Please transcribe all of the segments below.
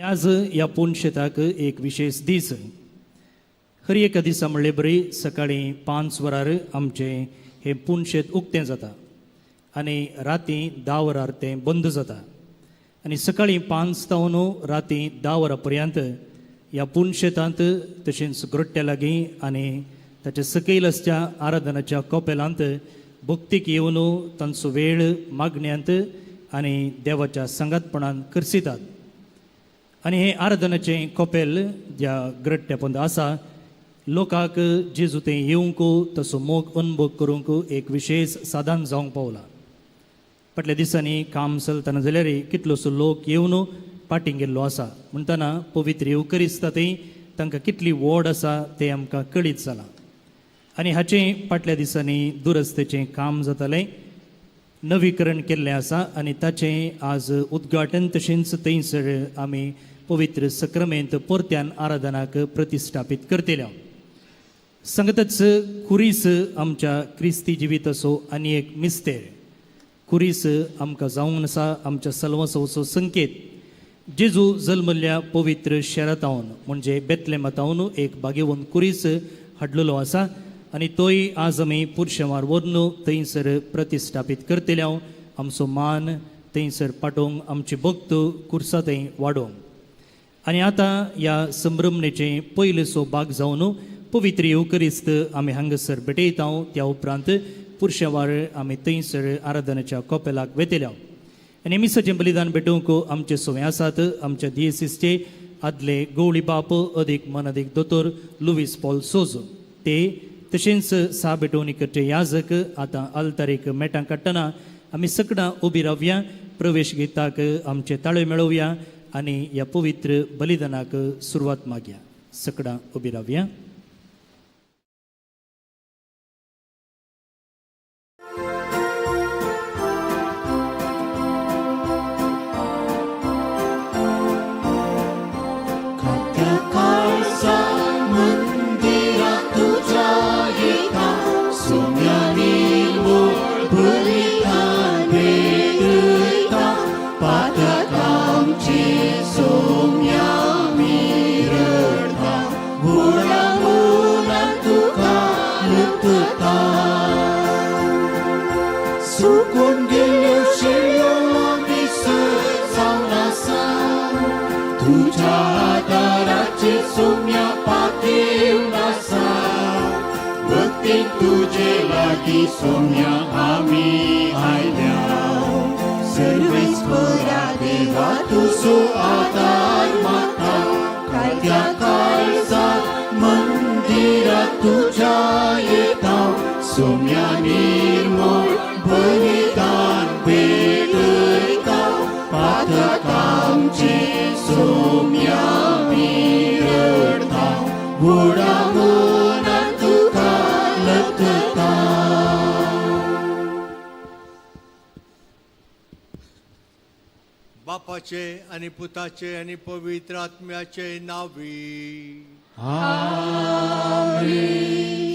आज या पुणशेताक एक विशेष दीस. हरी एका दिसा म्हणले बरी सकाळी 5 वरार आमचे हे पुणशेत उक्तें जाता आनी राती 10 वरार तें बंद जाता आनी सकाळी 5 तावन राती 10 वरां पर्यंत ह्या पुणशेतांत तशेंच ग्रोट्ट्या लागीं आनी ताच्या सकयल आसच्या आराधनाच्या कोपेलांत भक्तीक येवन तांचो वेळ मागण्यांत आनी देवाच्या संगातपणान करसितात. आनी हे आराधनाचें कोपेल ज्या ग्रट्ट्यापंत आसा लोकांक जेजू तें येवंक तसो मोग अनुभव करूंक एक विशेष साधन जावंक पावला. फाटल्या दिसांनी काम चलतना जाल्यार कितलोसो लोक येवन पाटी गेल्लो आसा म्हणटना पवित्र येवकरिस्तांतय तांकां कितली वोड आसा तें आमकां कळीत जालां. आनी हाचें फाटल्या दिसांनी दुरस्तेचें काम जातालें नवीकरण केल्लें आसा आनी ताचें आज उद्घाटन तशेंच थंयसर आमी पवित्र सक्रामेंत परत्यान आराधनाक प्रतिश्ठापीत करतले. सांगतच खुरीस आमच्या क्रिस्ती जिविताचो आनी एक मिस्तेर. खुरीस आमकां जावंक आसा आमच्या सल्वासोचो संकेत. जेजू जल्मल्ल्या पवित्र शेरातावन म्हणजे बेतलेमातावन एक बागेवन खुरीस हाडलेलो आसा आनी तोय आज आमी पुरशेवार व्हरून थंयसर प्रतिश्ठापीत करतले. आमचो मान थंयसर पाठोवंक आमचे भक्त खुर्सा थंय वाडोवंक. आनी आतां ह्या संभ्रमणेचें पयलेसो भाग जावन पवित्र येवकरिस्त आमी हांगासर भेटयता. त्या उपरांत पुरशेवार आमी थंयसर आराधनाच्या कोपेलाक वेतले. आनी मिसाचें बलिदान भेटोवंक आमचे सोवे आसात. आमच्या दिएसीसचे आदले गवळी बाप अदीक मनादीक दोतोर लुईस पॉल सोजो ते तशेंच सा बेटोनिकचे याजक आतां आल्तारीक मेटां काडटना आमी सगळां उबी रावया. प्रवेश गिताक आमचे ताळे मेळोवया आनी ह्या पवित्र बलिदानाक सुरवात मागया. सगळां उबी रावया. तुझे लागी सोम्या आमी आयल्या सर्वेच बरा देवा तुजो आदार म्हाका कायद्या काळजात मंदिरात तुज्या येता सोम्या निर्मळ बलिदान भेटयता पातकांचे सोम्या आमी रडता व्हडा बापाचे आणि पुताचे आणि पवित्र आत्म्याचे नावी आमीन.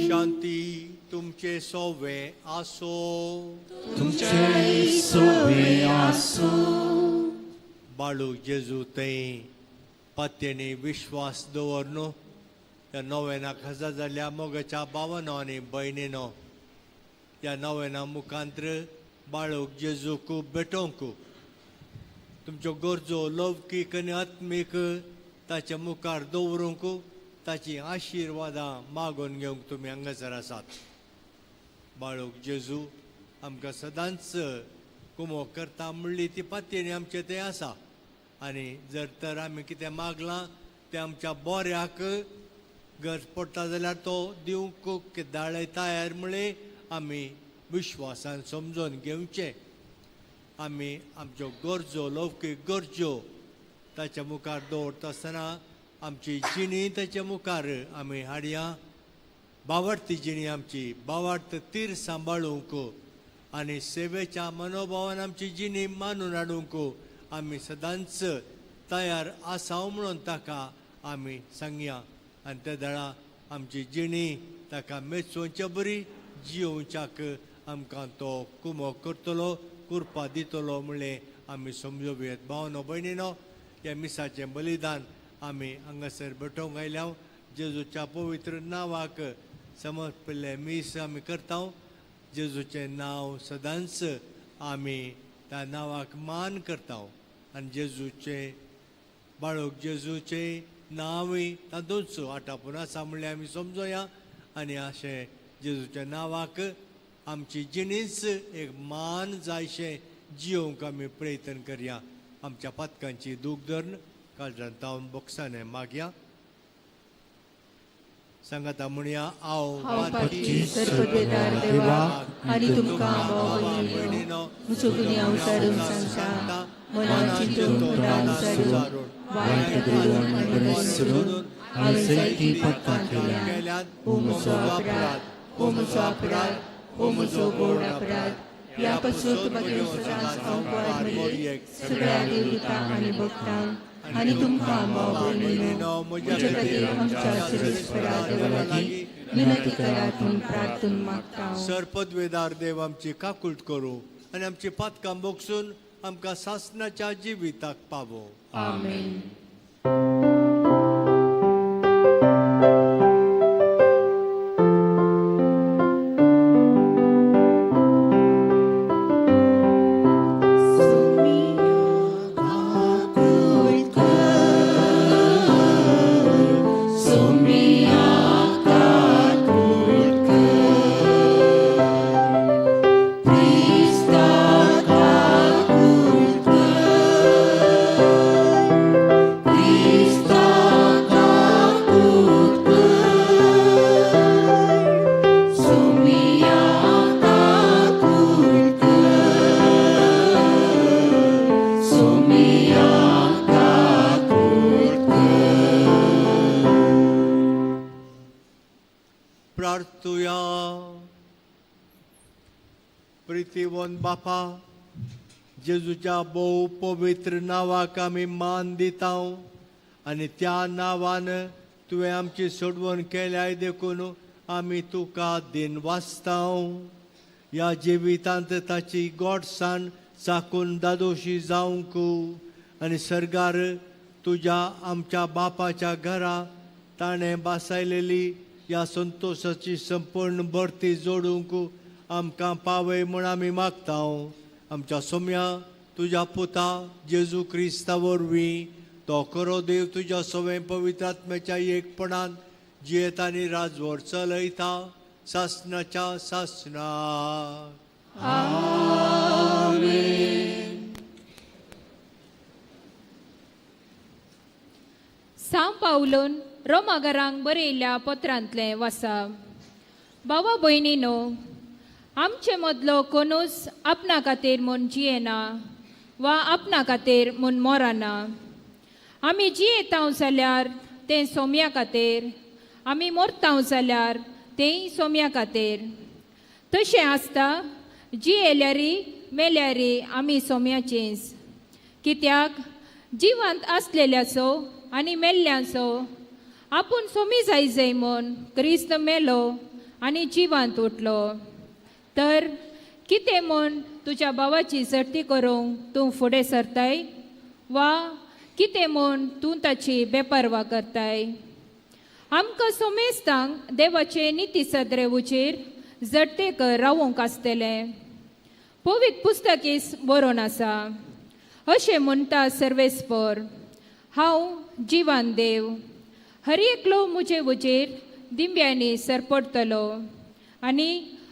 शांती तुमचे सोवे आसो. तुमचे सोवे आसो. बाळू जेजू थंय पत्तेनी विश्वास दवरनो ह्या नोवेनाक हजर जाल्ल्या मोगाच्या भावानो आनी भयणीनो ह्या नोवेना मुखांत्र बाळूक जेजूक भेटोवंक तुमच्यो गरजो लौकीक आनी आत्मीक ताच्या मुखार दवरूंक ताची आशिर्वादां मागून घेवंक तुमी हांगासर आसात. बाळूक जेजू आमकां सदांच कुमो करता म्हणली ती पातयेनी आमचे थंय आसा आनी जर तर आमी कितें मागलां तें आमच्या बऱ्याक गरज पडटा जाल्यार तो दिवंक दाळे तयार म्हळ्ळे आमी विश्वासान समजून घेवचें. आमी आमच्यो गरजो लौकीक गरजो ताच्या मुखार दवरता आसतना आमची जिणी ताच्या मुखार आमी हाडया. भावार्थी जिणी आमची भावार्थ तीर सांबाळूंक आनी सेवेच्या मनोभावान आमची जिणी मानून हाडूंक आमी सदांच तयार आसाव म्हणून ताका आमी सांगया. आनी त्या दाळा आमची जिणी ताका मेचोवच्या बरी जियोवच्याक आमकां तो कुमो करतलो कृपा दितलो म्हणलें आमी समजोवयात. भावनो भयणीनो या मिसाचें बलिदान आमी हांगासर भेटोवंक आयल्या जेजूच्या पवित्र नांवाक समर्पिल्लें मीस आमी करता जेजूचें नांव सदांच आमी त्या नांवाक मान करता आनी जेजूचें बाळूक जेजूचें नांवय तातूंच आटापून आसा म्हणलें आमी समजोया आनी अशें जेजूच्या नांवाक आमची जिणीच एक मान जायशें जियोवंक आमी प्रयत्न करया आमच्या पातकांची दूख धरून काळजांत तावन बोक्सांनी मागया सांगाता म्हणया हांव पातकी सर्पदेदार देवा आनी तुमकां भावा भयणीनो म्हजो गुन्हे हांव सारून सांगता मनाची तोंडान सारून वायट करून आनी बसरून हांवें जायती पातकां केल्यात हो म्हजो अपराध हो म्हजो अपराध हो म्हजो गोड अपराध ह्या पासून मागीर सदांच हांव वाद सगळ्या देवता आनी भक्तांक आनी तुमकां भावा भयणीनो म्हज्या खातीर आमच्या सर्वेस्परा देवा लागीं विनंती करात म्हूण प्रार्थना मागता हांव. सर्पद्वेदार देव आमची काकुळट करूं आनी आमची पातकां बोगसून आमकां सासणाच्या जिविताक पावो. आमेन. प्रार्थुया. प्रितीवंत बापा जेजूच्या भोव पवित्र नांवाक आमी मान दिता आनी त्या नांवान तुवें आमची सोडवण केल्याय देखून आमी तुका दिन वाचता. ह्या जिवितांत ताची गोडसाण चाकून दादोशी जावंक आनी सर्गार तुज्या आमच्या बापाच्या घरा ताणें बासायलेली ह्या संतोशाची संपूर्ण भरती जोडूंक आमकां पावय म्हूण आमी मागता. आमच्या सोम्या तुज्या पुता जेजू क्रिस्ता वरवीं तो खरो देव तुज्या सवे पवित्र आत्म्याच्या एकपणान जियेत आनी राजवट चलयता सासणाच्या सासणाक. सांव पावलोन रोमागरांक बरयल्ल्या पत्रांतलें वाचा. भावा भयणीनो, आमचे मदलो कोणूच आपणा खातीर म्हूण जियेना वा आपणा खातीर म्हूण मरना. आमी जियेता जाल्यार तें सोम्या खातीर, आमी मरता जाल्यार तेंय सोम्या खातीर. तशें आसता जियेल्यारी मेल्यारी आमी सोम्याचींच. कित्याक जिवंत आसलेल्याचो आनी मेल्ल्यांचो आपूण सोमी जाय म्हूण क्रिस्त मेलो आनी जिवंत उठलो. तर कितें म्हूण तुज्या भावाची झडटी करूंक तूं फुडें सरताय वा कितें म्हूण तूं ताची बेपरवा करताय. आमकां सोमेस्तांक देवाचे निती सद्रेवचेर झडटेक रावूंक आसतलें. पवित्र पुस्तकीस बरोवन आसा, अशें म्हणटा सर्वेस्पर, हांव जिवंत देव, हर एकलो मुजे वचेर दिंब्यांनी सरपडटलो आनी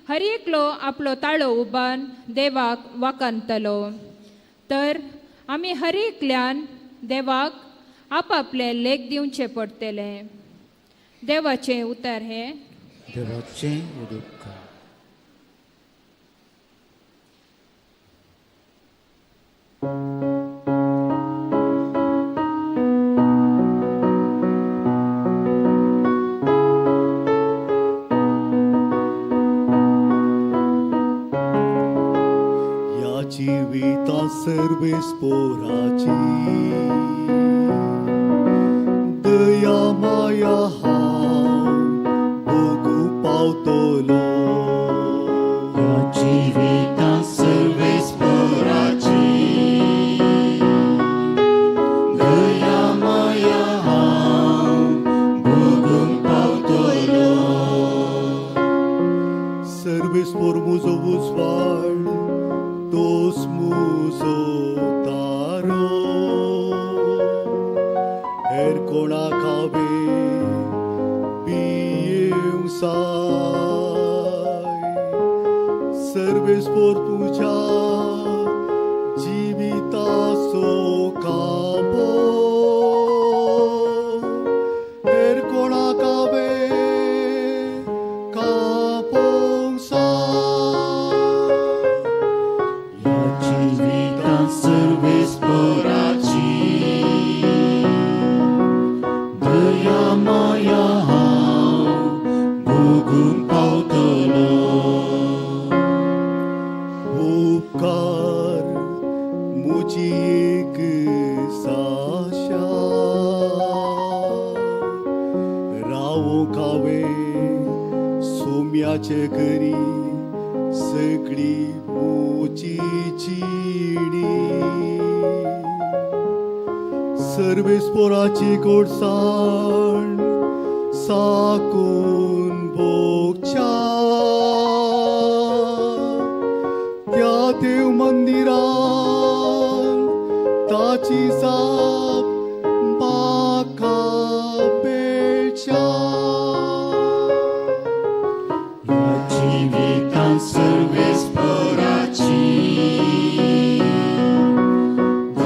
हर एकलो आपलो ताळो उबान देवाक वाकांतलो. तर आमी हर एकल्यान देवाक आपआपले लेख दिवचे पडटले. देवाचें उतर हें. देवाचें उदक. जिविता सर्वेस्पोराची दया माया हांव भोगू पावतलो. जिविता सर्वेस्पराची दया उजवाड तोच मुजो तारो हेर कोणाक हांवें पियेवंक जाय सर्वेस्पोर तुज्या जिविताचो कांबो हेर कोणाक हांवें कापोवंक जाय ह्या जिवितांत सर्वेस्पराची दया माया हांव भोगूंक पावतलो उपकार मुजी एक आशा रावोंक हांवें सोम्याचे घरी सगळी मोची जिणी सर्वेस्पोराची गोडसाण साकून भोगच्या त्या देव मंदिरान ताची जाप म्हाका मेळच्या ह्या जिवितांत सर्वेस्पराची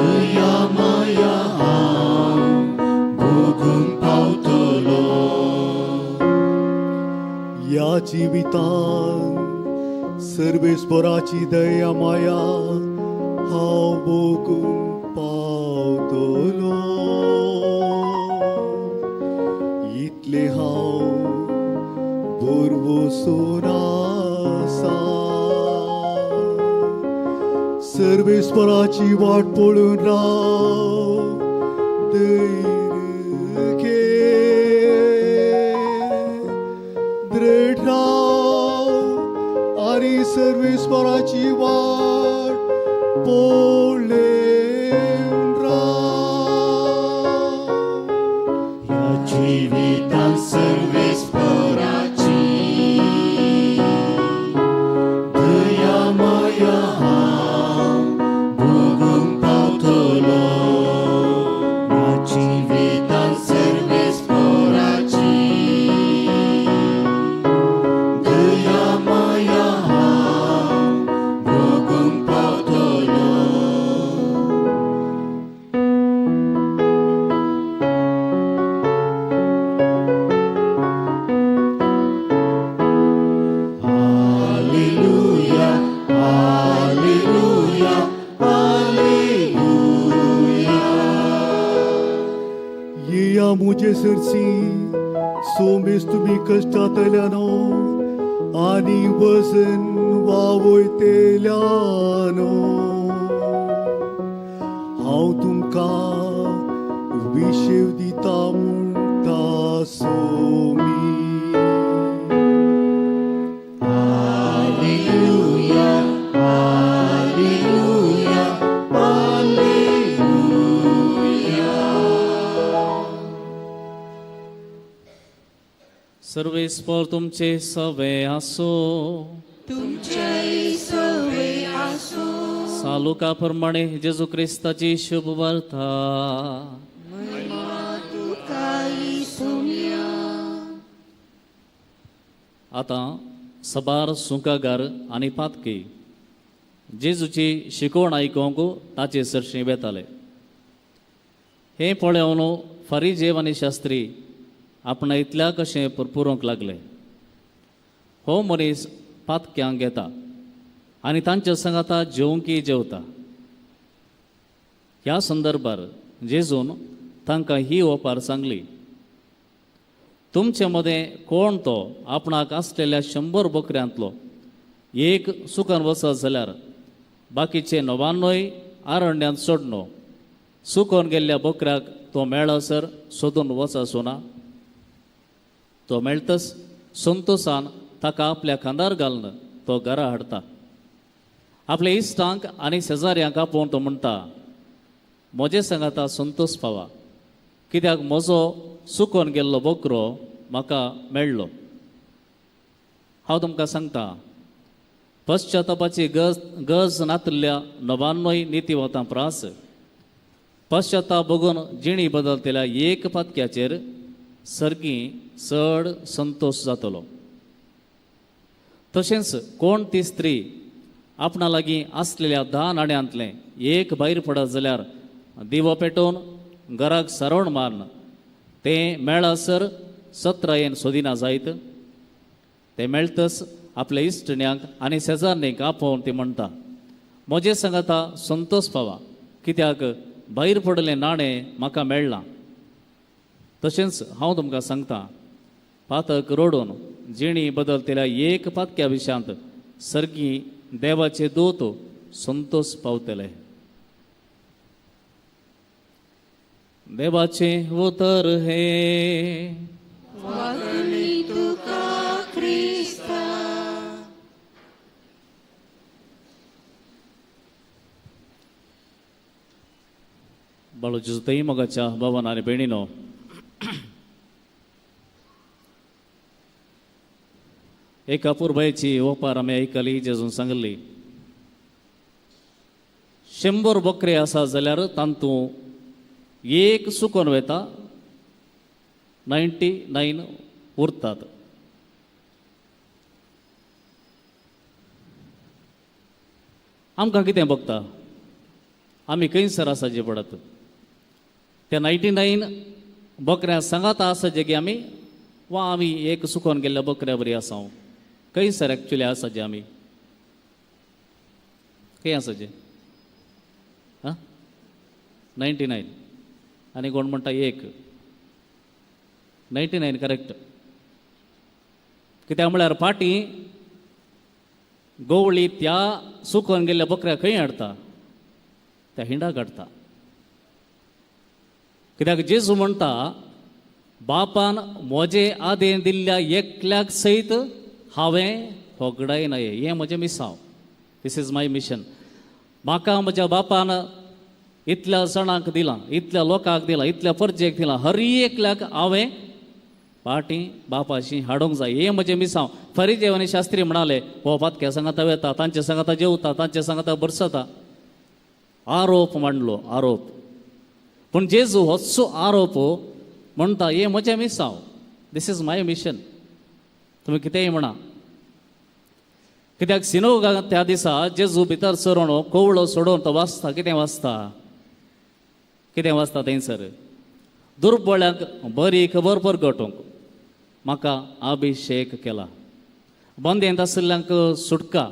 दया माया हांव भोगूंक पावतलो या जिवितान सर्वेस्पराची दया माया हांव भोगूंक पावतलो इतले हांव बरवसून आसा सर्वेस्पराची वाट पळोवन राव धैर्य घे दृढ राव आनी सर्वेस्पराची वाट पळोवन राव ह्या जिवितांत सर्वेस्पराची दया माया हांव भोगूंक पावतलो ह्या जिवितांत सर्वेस्पराची दया माया हांव भोगूंक पावतलो Hallelujah, hallelujah, hallelujah. येया मुझे सरसी सोमेस तुम्ही कष्टांतल्यानो आनी वजन वावयतेल्यानो हांव तुमकां विशेव दिता म्हणटा सोमी Hallelujah, hallelujah, hallelujah. सर्वेस्पर तुमचे सवे आसो सालुका प्रमाणे जेजू क्रिस्ताची शुभ वार्ता आता सबार सुंकागार आनी पातकी जेजूची शिकवण आयकोंक ताचे सरशी बेताले हे पळोवन फरिजेव आनी शास्त्री आपणा इतल्या कशें पुरोवंक लागले हो मनीस पातक्यांक घेता आनी तांच्या संगाता जेवंकी जेवता ह्या संदर्भार जेजून तांकां ही ओपार सांगली तुमचे मदें कोण तो आपणाक आसलेल्या 100 बकऱ्यांतलो एक सुकन वचत जाल्यार बाकीचे 99 आरण्यांत सोडनो सुकोन गेल्ल्या बकऱ्याक तो मेळसर सोदून वचसो ना तो मेळटस संतोषान ताका आपल्या खांदार घालून तो घरा हाडटा आपल्या इश्टांक आनी शेजाऱ्यांक आपोवन तो म्हणटा म्हजे सांगाता संतोष पावा कित्याक म्हजो सुकोन गेल्लो बकरो म्हाका मेळ्ळो हांव तुमकां सांगता पश्चातापाची गज नातल्या नवान्नय नीतिवतां प्रास पश्चाताप बघून जिणी बदलतेल्या एक पातक्याचेर सर्गी चड संतोष जातलो. तशेंच कोण ती स्त्री आपणा लागीं आसलेल्या 10 नाण्यांतलें एक भायर पडत जाल्यार दिवो पेटोवन घराक सारोण मारन तें मेळसर 17 सोदिना जायत. ते मेळटस आपल्या इश्टण्यांक आनी शेजारनीक आपोवन ती म्हणटा, म्हजे सांगाता संतोष पावा, कित्याक भायर पडलें नाणें म्हाका मेळ्ळां. तशेंच हांव तुमकां सांगता, पातक रोडून जिणी बदलतेल्या एक पातक्या विशयांत सर्गी देवाचे दूत संतोष पावतले. देवाचे उतर हे वागली तुका ख्रिस्ता. बाळू जुतई मोगाच्या भावान आनी भयणीनो, एका पुरबायची ओपार आमी आयकली जेजून सांगली, 100 बकरे आसा जाल्यार तांतूं एक सुकोन वता, 99 उरतात. आमकां कितें बगता, आमी खंयसर आसा जे पडत त्या 99 बकऱ्या सांगात आसा जे की आमी वा आमी एक सुकोन गेल्ल्या बकऱ्या बरी आसा खंयसर एक्चुली आसा जे आमी खंय आसा जे 99 आनी कोण म्हणटा एक 99 करेक्ट. कित्याक म्हळ्यार फाटी गोवळी त्या सुकोन गेल्ल्या बकऱ्या खंय हाडटा, त्या हिंडाक हाडटा. कित्याक जेजू म्हणटा, बापान म्हजे आदेन दिल्ल्या एकल्याक सयत हांवें होगडाय न्हय. हें म्हजें मिसांव. This is my mission. म्हाका म्हज्या बापान इतल्या जाणांक दिलां, इतल्या लोकांक दिलां, इतल्या परजेक दिलां, हर एकल्याक हांवें पाटी बापाशी हाडूंक जाय. हें म्हजें मिसांव. फरीजे आनी शास्त्री म्हणाले, हो पातक्या सांगाता वेता, तांचे सांगाता जेवता, तांचे सांगाता बरसता. आरोप मांडलो, आरोप. पूण जेजू होचो आरोप म्हणटा, हें म्हजें मिसांव. This is my mission. तुमी कितेंय म्हणा. कित्याक सिनोगाक त्या दिसा जेजू भितर सरोन कोवळो सोडून तो वाचता. कितें वाचता? कितें वाचता थंयसर? दुर्बळ्यांक बरी खबर परगटूंक म्हाका अभिशेक केला. बंदेंत आशिल्ल्यांक सुटका,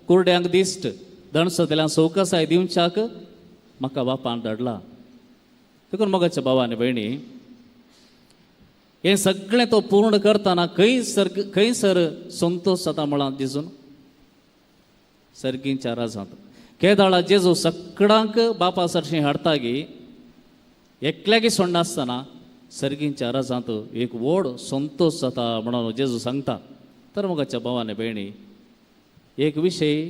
कुरड्यांक दिश्ट, दणसतल्यांक सवकसाय दिवच्याक म्हाका बापान धाडला. देखून मोगाच्या भावानी भयणी, हें सगळें तो पूर्ण करतना खंयसर संतोष जाता म्हळां दिसून सर्गींच्या राजांत. केदाळा जेजू सगळ्यांक बापा सरशी हाडटा गी, एकल्याकी सोडनासतना सर्गींच्या राजांत एक व्हड संतोष जाता म्हणून जेजू सांगता. तर मोगाच्या भावानी भयणी, एक विशय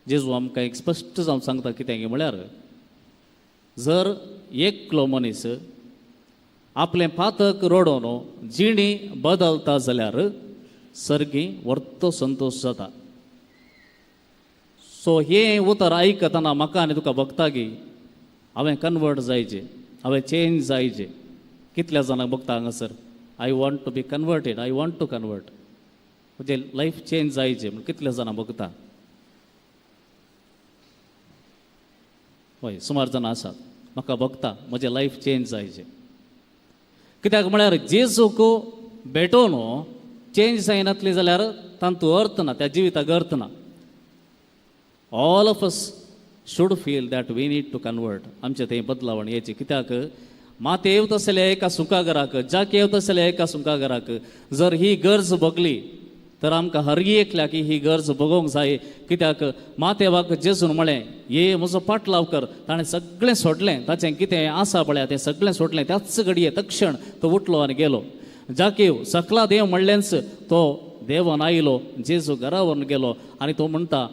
जेजू आमकां एक स्पश्ट जावन सांगता. कितें म्हळ्यार, जर एकलो मनीस आपलें पातक रोडोवन जिणी बदलता जाल्यार सर्गी वर्तो संतोष जाता. सो हें उतर आयकतना म्हाका आनी तुका बगता गी हांवें कन्वर्ट जायचें, हांवें चेंज जायचें. कितल्या जाणांक बगता हांगासर, I want to be converted, I want to convert, म्हणजे लायफ चेंज जायचें म्हण कितल्या जाणां बगता. हय, सुमार जाणां आसात. म्हाका बगता म्हजें लायफ चेंज जायचें. कित्याक म्हळ्यार जेजूक भेटोवन चेंज जायनातली जाल्यार तांतूं अर्थ ना, त्या जिविताक अर्थ ना. All of us should feel that we need to convert. आमचें थंय बदलावण येची. कित्याक मात येवत आसल्या एका सुकाघराक, जाक येवत आसल्या एका सुकाघराक जर ही गरज बगली तर आमकां हर एकल्याक ही गरज बगोवंक जाय. कित्याक मातेवाक जेजून म्हळें, ये म्हजो पाटलाव कर. ताणें सगळें सोडलें, ताचें कितें आसा पळय तें सगळें सोडलें. त्याच घडये तक्षण तो उठलो आनी गेलो. जाकेव सकला देव म्हणलेंच तो देवान आयलो, जेजू घरा व्हरून गेलो आनी तो म्हणटा,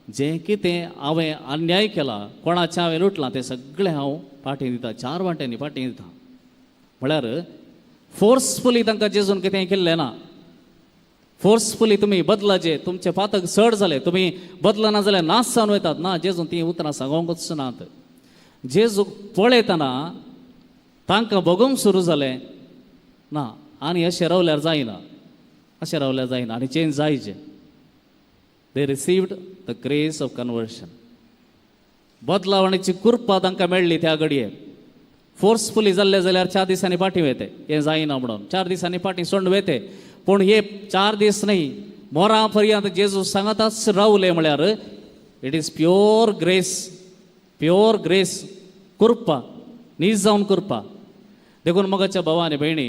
जें कितें हांवें अन्याय केला, कोणाचें हांवें लुटलां, तें सगळें हांव पाटी दिता, 4 वांट्यांनी पाटी दिता. म्हळ्यार फोर्सफुली तांकां जेजून कितें केल्लें ना. फोर्सफुली तुम्ही बदलाचे, तुमचे पातक चड जाले, तुम्ही बदलना जाल्यार नाश जावन वयतात. ना, जेजून ती उतरां सांगोंकच नात. जेजूक पळयतना तांकां बगूंक सुरू जालें ना, आनी अशें रावल्यार जायना, अशें रावल्यार जायना, आनी चेंज जायचें. They received the grace of conversion. बदलावणेची कृपा तांकां मेळ्ळी त्या घडये. फोर्सफुली जाल्ले जाल्यार 4 दिसांनी फाटीं वयते, हें जायना म्हणून 4 दिसांनी फाटीं सोंड वयते. पूण हे 4 दीस न्ही, मोरां पर्यंत जेजू सांगताच रावले म्हळ्यार it is pure grace, pure grace, कृपा, नीज जावन कृपा. देखून मोगाच्या भावा आनी भयणी,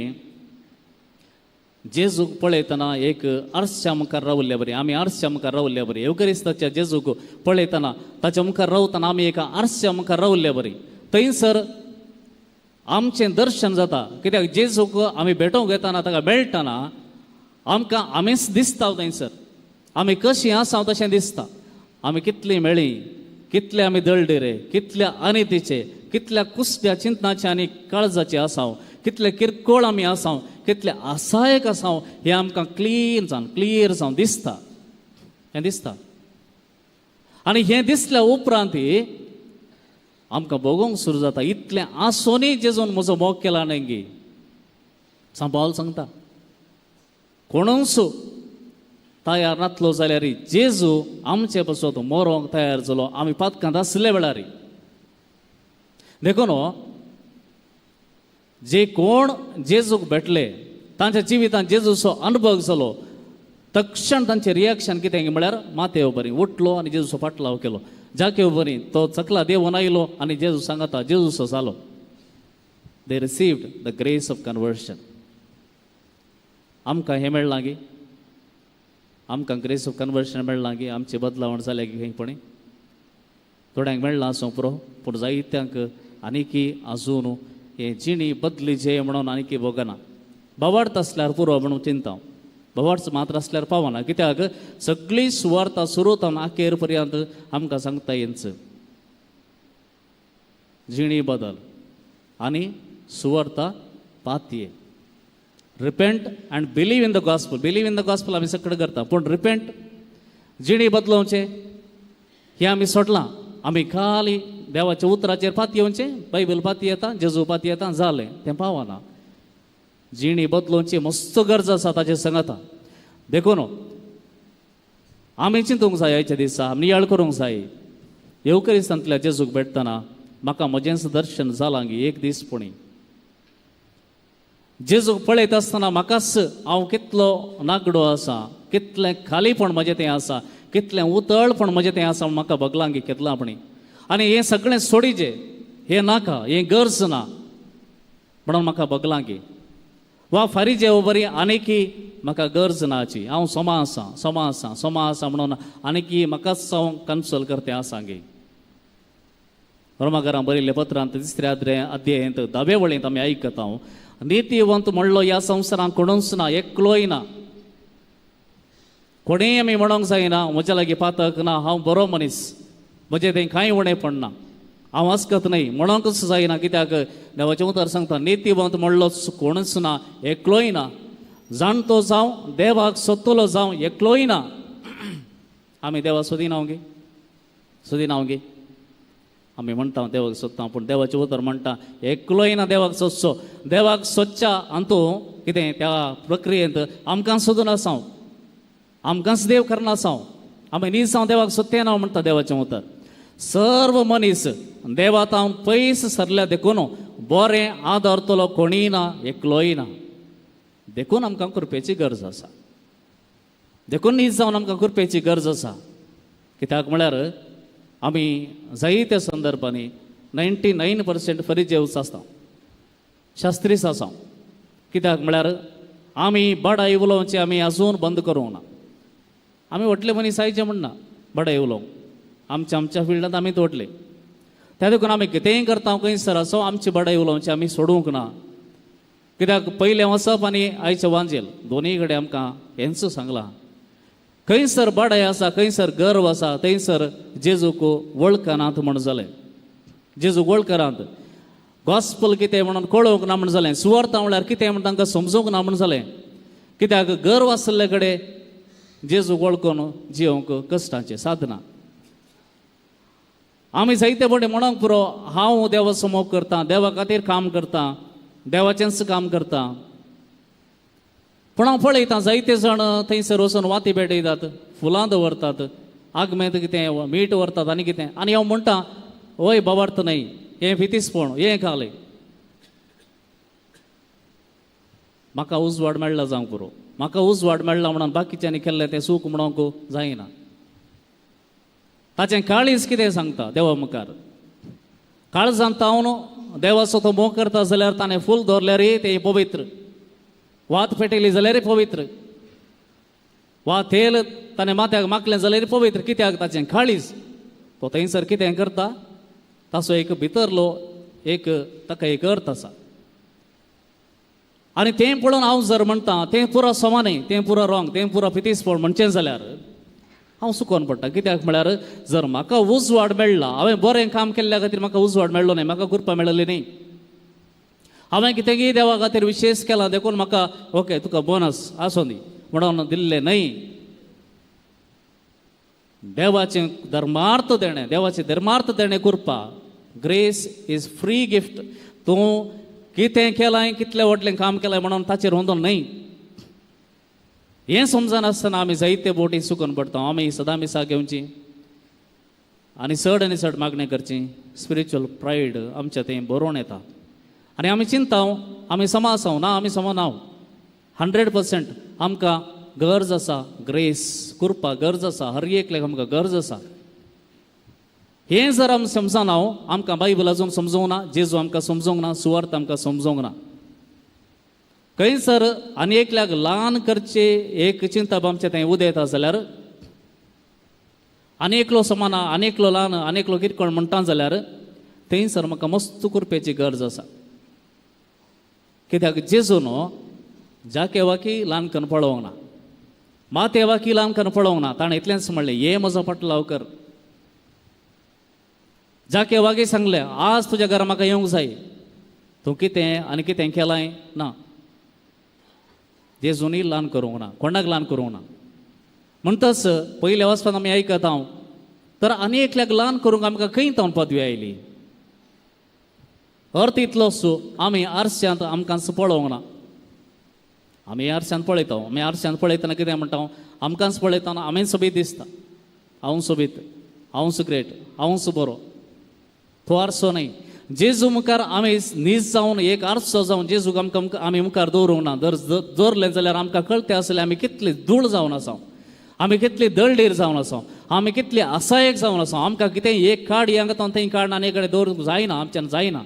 जेजूक पळयतना एक आरश्या मुखार रावल्ले बरी. आमी आरश्या मुखार रावल्ले बरी. एवकरिस्ताच्या जेजूक पळयतना ताच्या मुखार रावतना आमी एका आरश्या मुखार रावल्ले बरी. थंयसर आमचें दर्शन जाता. कित्याक जेजूक आमी भेटोवंक येताना, ताका मेळटना आमकां आमीच दिसता. थंयसर आमी कशीं आसा तशें दिसता. आमी कितलीं मेळ्ळी, कितले आमी दळडेरे, कितल्या अनितीचे, कितल्या कुसत्या चिंतनाचे आनी काळजाचे आसाव, कितले किरकोळ आमी आसाव, कितले आसायक आसाव, हें आमकां क्लियर जावन दिसता. हें दिसता. आनी हें दिसल्या उपरांत आमकां बगोवंक सुरू जाता इतलें आसोनूय जेजून म्हजो मोग केला न्ही. सांबाळ सांगता, कोणूच तयार नासलो जाल्यार जेजू आमचे पासून मरोंक तयार जालो आमी पातकांत आसले वेळार. देखून जे कोण जेजूक भेटले, तांच्या जिवितांत जेजूचो अनुभव जालो, तक्षण तांचें रिएक्शन कितें म्हळ्यार माथ्याव बरी उठलो आनी जेजूचो फाटलाव केलो. जाकेव बरी तो चकला देवून आयलो आनी जेजू सांगता जेजूचो जालो. दे received the grace of conversion. आमकां हें मेळ्ळां गी, आमकां ग्रेस ऑफ कन्वर्शन मेळ्ळां गी, आमची बदलावण जाल्या गी खंयपणी. थोड्यांक मेळ्ळां आसूं पुरो, पूण जायत्यांक आनीकी आजून हें जिणी बदली जे म्हणून आनीकी भोगना. भवाडत आसल्यार पुरो म्हणून चिंता, भवाडच मात्र आसल्यार पावना. कित्याक सगळी सुवार्ता सुरवतान आखेर पर्यंत आमकां सांगता येंच जिणी बदल आनी सुवार्ता पातये. Repent and believe in the gospel. Believe in the gospel आमी सगळें करता, पूण रिपेंट, जिणी बदलोवचें हें आमी सोडलां. आमी खाली देवाच्या उतराचेर पाती येवचें, बायबल पाती येता, जेजू पाती येता, जालें, तें पावना. जिणी बदलोवची मस्त गरज आसा ताचेर सांगता. देखून आमी चिंतूंक जाय, आयच्या दिसा आमी नियाळ करूंक जाय. येवकरिस्तांतल्या जेजूक भेटतना म्हाका म्हजेंच दर्शन जालां गी एक दिसपुणी. जेजूक पळयत आसतना म्हाकाच हांव कितलो नागडो आसा, कितलें खालीपण म्हजें तें आसा, कितलें उतळपण म्हजें तें आसा म्हूण म्हाका बगलां गी केदलापणी. आनी हें सगळें सोडीचें, हें नाका, हें गरज ना म्हणून म्हाका बगलां गी. वा फारीजे बरी आनीकी म्हाका गरज ना हाची, हांव सोमा आसा म्हणून आनीकी म्हाकाच हांव कन्सोल करतें आसा गे. रोमाकारां बरयल्ल्या पत्रांत 3 अध्यायांत 10 वळेंत आमी आयकता, नितीवंत म्हणलो ह्या संवसारांत कोणूच ना, एकलोय ना. कोणेय आमी म्हणोंक जायना म्हज्या लागीं पातक ना, हांव बरो मनीस, म्हजें तें कांय उणें पडना, हांव आसकत न्ही म्हणोंकच जायना. कित्याक देवाचें उतर सांगता नितीवंत म्हणलो कोणूच ना, एकलोय ना. जाणतो जावं, देवाक सोदतलो जावं, एकलोय ना. आमी देवा सोदिनाव गे, आमी म्हणटा देवाक सोदता, पूण देवाचें उतर म्हणटा एकलोय ना देवाक सोदचो. देवाक सोदच्या हातूं कितें त्या प्रक्रियेंत आमकां सोदून आसाव, आमकांच देव करना आसाव, आमी न्ही जावं देवाक सोदतें ना म्हणटा देवाचें उतर. सर्व मनीस देवातां पयस सरल्या देखून बरें आदरतलो कोणीय ना, एकलोय ना. देखून आमकां कृपेची गरज आसा, देखून न्ही जावन आमकां कृपेची गरज आसा. कित्याक म्हळ्यार आमी जायत्या संदर्भांनी 99% फरिजेवस आसता, शास्त्रीस आसा. कित्याक म्हळ्यार आमी बडाई उलोवचें आमी आजून बंद करूंक ना. आमी व्हडले मनीस आयचे म्हणना बडाई उलोवंक, आमच्या फिल्डांत आमी तोटले. त्या देखून आमी कितेंय करता खंयसर आसो आमची बडाई उलोवचें आमी सोडूंक ना. कित्याक पयलें वचप आनी आयचें वांजेल दोनीय कडेन आमकां हेंच सांगलां. खंयसर बडाई आसा, खंयसर गर्व आसा, थंयसर जेजूक वळखनात म्हण जालें. जेजूक वळखनात, गॉस्पल कितें म्हणून कळोवंक ना म्हण जालें, सुवार्ता म्हळ्यार कितें म्हण तांकां समजूंक ना म्हण जालें. कित्याक गर्व आसले कडेन जेजू वळखून जिवंक कश्टांचे साधना. आमी जायते बडे म्हणूंक पुरो हांव देवा समोर करता, देवा खातीर काम करता, देवाचेंच काम करता. पूण हांव पळयता जायते जण थंयसर वचून वाती पेटयतात, फुलां दवरतात, आगमेंत कितें मीठ व्हरतात आनी कितें. आनी हांव म्हणटा वय बाबार्थ न्हय, हें फितीसपण, हें खालय. म्हाका उजवाड मेळ्ळा जावंक पुरो, म्हाका उजवाड मेळ्ळा म्हणून बाकीच्यांनी केल्लें तें सूख म्हणूंक जायना. ताचें काळीज कितें सांगता देवा मुखार. काळजांत तावन देवाचो तो मोग करता जाल्यार ताणें फूल दवरल्यारय तें पवित्र, वात पेटयली जाल्यार पवित्र, वा तेल ताणें माथ्याक मागलें जाल्यार पवित्र. कित्याक ताचें काळीज. तो थंयसर कितें करता ताचो एक भितरलो एक ताका एक अर्थ आसा. आनी तें पळोवन हांव जर म्हणटा तें पुरो समानय, तें पुरो रॉंग, तें पुरो फितीसपण म्हणचें जाल्यार हांव सुकोन पडटा. कित्याक म्हळ्यार जर म्हाका उजवाड मेळ्ळा, हांवें बरें काम केल्ल्या खातीर म्हाका उजवाड मेळ्ळो न्हय, म्हाका कृपा मेळ्ळी न्हय. हांवें कितेंय देवा खातीर विशेश केला देखून म्हाका ओके तुका बोनस आसूं दी म्हणून दिल्लें न्हय. देवाचें धर्मार्थ देणें, देवाचें धर्मार्थ देणें कृपा. Grace is free gift. तूं कितें केलां, कितलें व्हडलें काम केलां म्हणून ताचेर होंदोन न्हय. हें समजनासतना आमी जायते बोटी सुकून पडटा. आमी सदां मिसा घेवची आनी चड मागणें करची. स्पिरिच्युअल प्रायड आमच्या थंय बरोवन येता आनी आमी चिंताव आमी समासांव ना, आमी समनाव. 100% आमकां गरज आसा ग्रेस, कृपा गरज आसा, हर एकल्याक आमकां गरज आसा. हें जर आमी समजनाव आमकां बायबल अजून समजूंक ना, जेजू आमकां समजूंक ना, सुवार्थ आमकां समजूंक ना. खंयसर आनी एकल्याक ल्हान करचे एक चिंता आमचें थंय उदेता जाल्यार आनी एकलो समाना, आनी एकलो ल्हान, आनी एकलो किरकोळ म्हणटा जाल्यार थंयसर म्हाका मस्त कृपेची गरज आसा. कित्याक जेजू न्हू जाके वाकी ल्हानकन पळोवंक ना, माते वाकी ल्हानकन पळोवंक ना. ताणें इतलेंच म्हणलें ये म्हजो पटलाव कर. जाके वागी सांगलें आज तुज्या घरा म्हाका येवंक जाय, तूं कितें आनी कितें केलांय ना. जेजूनी ल्हान करूंक ना, कोणाक ल्हान करूंक ना. म्हणटच पयल्या वचपान आमी आयकत हांव तर आनी एकल्याक ल्हान करूंक आमकां खंय तावन पदवी आयली. अर्थ इतलोच आमी आरश्यांत आमकां पळोवंक ना. आमी आरश्यांत पळयता, आमी आरश्यांत पळयतना कितें म्हणटा, आमकांच पळयतना आमी सोबीत दिसता. हांव सोबीत, हांवच ग्रेट, हांवच बरो. तो आरसो न्हय. जेजू मुखार आमी नीज जावन एक आरसो जावन जेजूक आमकां आमी मुखार दवरूंक ना. दवरलें जाल्यार आमकां कळटें आसलें आमी कितली धूळ जावन आसा, आमी कितली दळडीर जावन आसा, आमी कितली असायक जावन आसा. आमकां कितें एक कार्ड हांगा थंय कार्ड आनी एक कडेन दवरूंक जायना, आमच्यान जायना.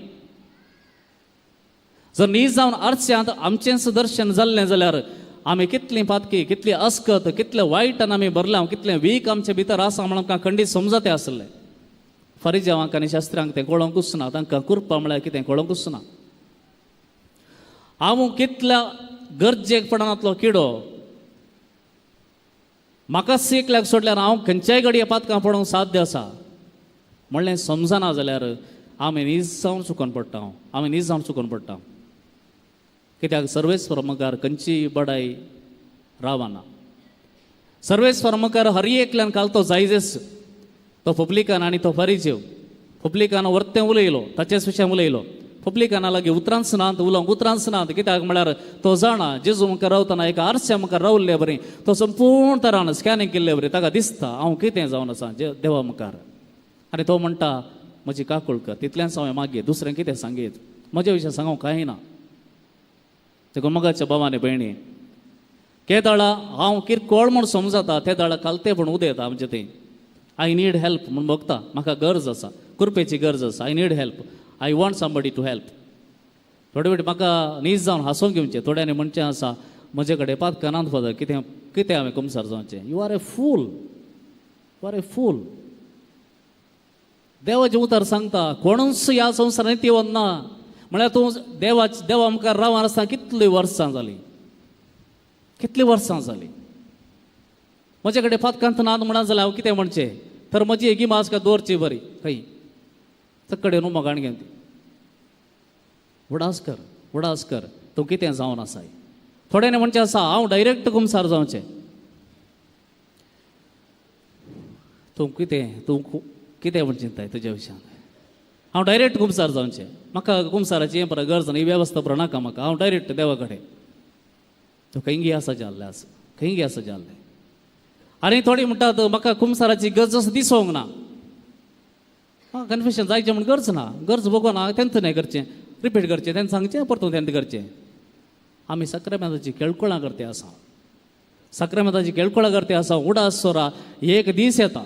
जर नीज जावन आरश्यांत आमचेंच दर्शन जाल्लें जाल्यार आमी कितलीं पातकी, कितली अस्कत, कितलें वायटान आमी भरल्या, कितलें वीक आमचे भितर आसा म्हणून आमकां खंडीत समजतें आसलें. फरिजावांक आनी शास्त्रांक तें कळोंकूच ना, तांकां कृपा म्हळ्यार कितें कळोंकूच ना. हांव कितल्या गरजेक पडनातलो किडो, म्हाका एकल्याक सोडल्यार हांव खंयच्याय घडये पातकां पडोवंक साध्य आसा म्हणलें समजना जाल्यार आमी नीज जावन चुकोन पडटा. आमी नीज जावन चुकोन पडटा. कित्याक सर्वेस्वर मुखार खंयची बडाई रावना. सर्वेस्वर मुखार हर एकल्यान घालतो जायजेस. तो पब्लिकान आनी तो फरिजेव. पब्लिकान वर्तें उलयलो, ताचेच विशयान उलयलो. पब्लिकाना लागीं उतरांच नात, उलोवंक उतरांच नात. कित्याक म्हळ्यार तो जाणा जेजू मुखार रावतना एका आरश्या मुखार रावल्लें बरें, तो संपूर्ण तरान स्कॅनिंग केल्लें बरें. ताका दिसता हांव कितें जावन आसा देवा मुखार. आनी तो म्हणटा म्हजी काकुळकर, तितलेंच हांवें मागीत, दुसरें कितें सांगीत, म्हज्या विशयान सांगूंक कांय ना. देखून मोगाच्या भावांनी भयणी, ते दाळा हांव किरकोळ म्हूण समजता, ते दाळा कालते म्हूण उदेता आमचे थंय. आय नीड हेल्प म्हूण बघता, म्हाका गरज आसा, कृपेची गरज आसा. I need help, I want somebody to help. थोडे फावटी म्हाका नीज जावन हांसूंक घेवचें. थोड्यांनी म्हणचें आसा म्हजे कडेन पातकां नात फादर, कितें कितें हांवें कुमसार जावचें. You are a fool, you are a fool. देवाचें उतर सांगता कोणूच ह्या संवसारांत येवं ना. म्हळ्यार तूं देवा मुखार रावन आसतना कितलीं वर्सां जालीं, कितलीं वर्सां जालीं. म्हजे कडेन पातकांत नात म्हणा जाल्यार हांव कितें म्हणचें, तर म्हजी एक गिमा आसका दवरची बरी खंय कडेन न्हू मोगाण घेवन ती. उडास कर, उडास कर, तूं कितें जावन आसाय. थोड्यांनी म्हणचें आसा हांव डायरेक्ट कुमसार जावचें. तूं कितें म्हण चिंताय तुज्या विशयान हांव डायरेक्ट कुमसार जावचें म्हाका कुमसाराची हें पळय गरज ना ही वेवस्था पुरो नाका म्हाका हांव डायरेक्ट देवा कडेन तो खंयगी आसा जाल्लें आसा खंयगी आसा जाल्लें आनी थोडी म्हणटात म्हाका कुमसाराची गरज असो दिसोंक ना कन्फ्युशन जायचें म्हण गरज बघून तेंच हें करचें रिपीट करचें तेंच सांगचें परतून तेंच करचें आमी सक्रामेताची केळकुळां करते आसा सक्रामेताची केळकुळां करते आसा उडास सोरा एक दीस येता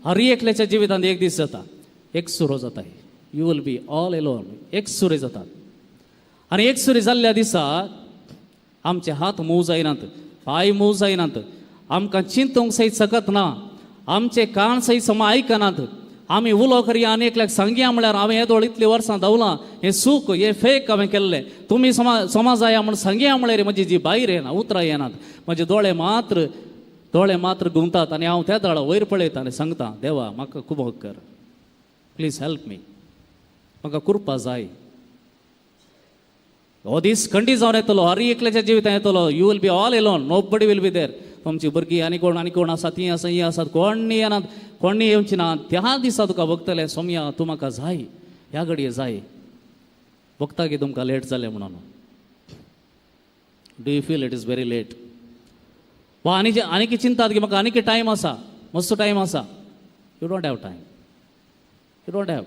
हर एकल्याच्या जिवितांत एक दीस जाता एक सुरो जाता you will be all alone एक सुरी जातात आनी एक सुरी जाल्ल्या दिसा आमचे हात मोव जायनात पांय मोव जायनात आमकां चिंतूंक सयत सकत ना आमचे कान सयत सम आयकनात आमी उलो करया आनी एकल्याक सांगया म्हळ्यार हांवें येदोळ इतलीं वर्सां धांवलां हें सूख हें फेक हांवें केल्लें तुमी समाजाया म्हूण सांगया म्हळ्यार म्हजी जी भायर येना उतरां येनात म्हजे दोळे मात्र घुंवतात आनी हांव त्या दाळा वयर पळयता आनी सांगता देवा म्हाका खूब कर प्लीज हेल्प मी म्हाका करपा जाय हो दीस खंडी जावन येतलो हर एकल्याच्या जिवितांत येतलो you will be all alone nobody will be there तुमची भुरगीं आनी कोण आसा तीं आसा हीं आसात कोणी येनात कोणी येवची ना त्या दिसा तुका बघतले सोम्या तूं म्हाका जाय ह्या घडये जाय बघता की तुमकां लेट जालें म्हणून do you feel it is very late वा आनी चिंतात की म्हाका आनी टायम आसा मस्त टायम आसा you don't have time you don't have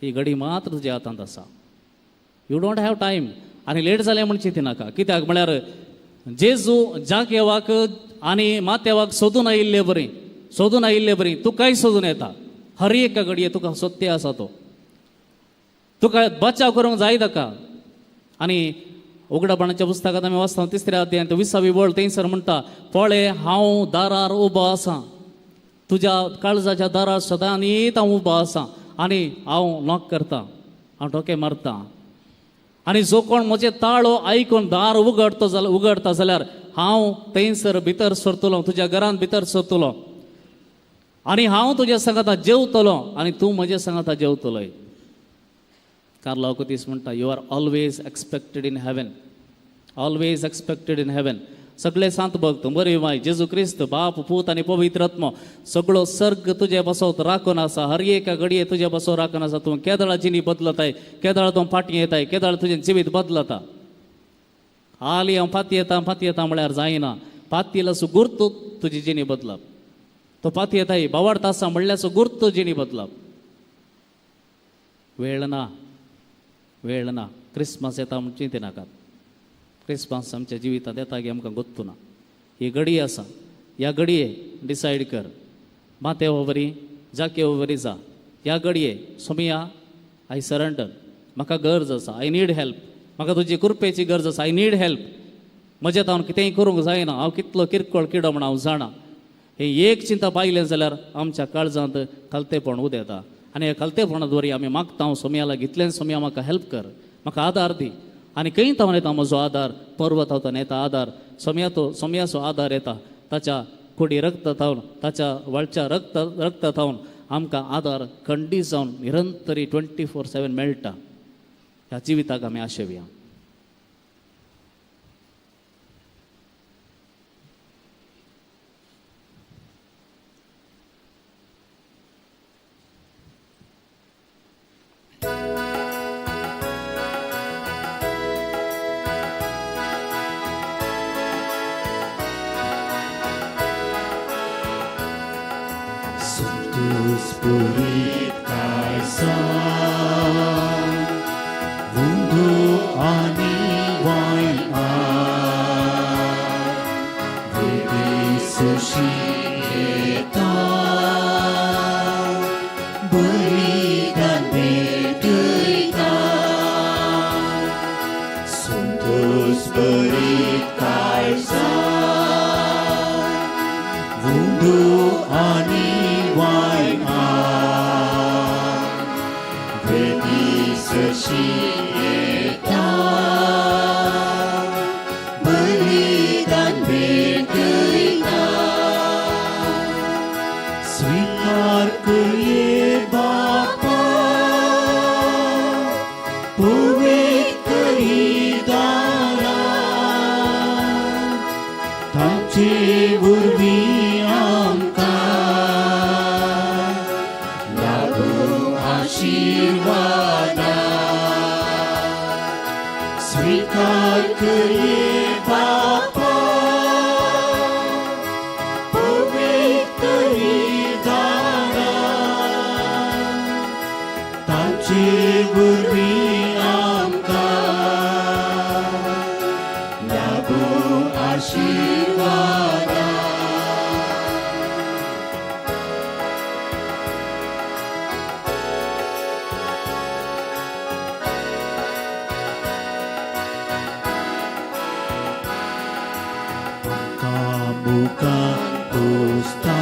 ही घडी मात्र तुज्या हातांत आसा यू डोंट हॅव टायम आनी लेट जालें म्हण चिंती नाका कित्याक म्हळ्यार जेजू जाक येवाक आनी मात येवाक सोदून आयिल्ले बरी तुकाय सोदून येता हर एका घडये तुका सत्य आसा तो तुका बचाव करूंक जाय ताका आनी उगडापणाच्या पुस्तकांत आमी वाचता 3ऱ्या अध्यायांत 20वी वळ थंयसर म्हणटा पळय हांव दारार उबो आसां तुज्या काळजाच्या दारार सदांच हांव उबो आसां आनी हांव नॉक करतां हांव ठोके मारतां आनी जो कोण म्हजे ताळो आयकून दार उगडता जाल्यार हांव थंयसर भितर सरतलो तुज्या घरांत भितर सरतलो आनी हांव तुज्या सांगाता जेवतलो आनी तूं म्हज्या सांगाता जेवतलोय कार्लो अकुतीस म्हणटा you are always expected in heaven सगळे सांत भक्त बरी माय जेजू क्रिस्त बाप पूत आनी पवित्र आत्मा सगळो सर्ग तुजे बसवत राखून आसा हर एका घडये तुजे बसव राखून आसा तूं केदळा जिनी बदलताय केदळ तूं फाटी येताय केदळ तुजें जिवीत बदलता हाली हांव फाती येता म्हळ्यार जायना फाती लासू गुर्त तुजी जिणी बदलप तो फाती येताय बावाडता आसा म्हणल्यार सो गुर्त जिणी बदलप वेळ ना क्रिस्मस येता म्हण चिंती नाकात क्रिस्मस आमच्या जिवितांत येता की आमकां गोत्तू ना ही घडी आसा ह्या घडये डिसायड कर माते हो बरी जाके हो बरी जा ह्या घडये सोमिया आय सरेंडर म्हाका गरज आसा आय नीड हेल्प म्हाका तुजी कृपेची गरज आसा आय नीड हेल्प म्हजें हांव कितेंय करूंक जायना हांव कितलो किरकोळ किडो म्हण हांव जाणा हे एक चिंता पाहिलें जाल्यार आमच्या काळजांत खालतेपण उदेता आनी हे खालतेपणांत वरी आमी मागता हांव सोम्याला घेतलें सोम्या म्हाका हेल्प कर म्हाका आदार दी आनी खंय थावन येता म्हजो आदार पर्वत थावतान येता आदार सोम्याचो आदार येता ताच्या कुडी रक्त थावन ताच्या वळच्या रक्त थावन आमकां आदार खंडी जावन निरंतरी 24/7 मेळटा ह्या जिविताक आमी आशेवया Spirit kaisa Mundo ani wine Vedi sushita Beri dan berderita Suntus Spirit kaisa Mundo ani Seshita beri dan berderita Sweetheart ke ye Bapa Pavitra hidaya Tache urvi amka ये बापा पवित्र दारा तांचे वरवीं आमकां लाभो आशीर्वाद bukan postai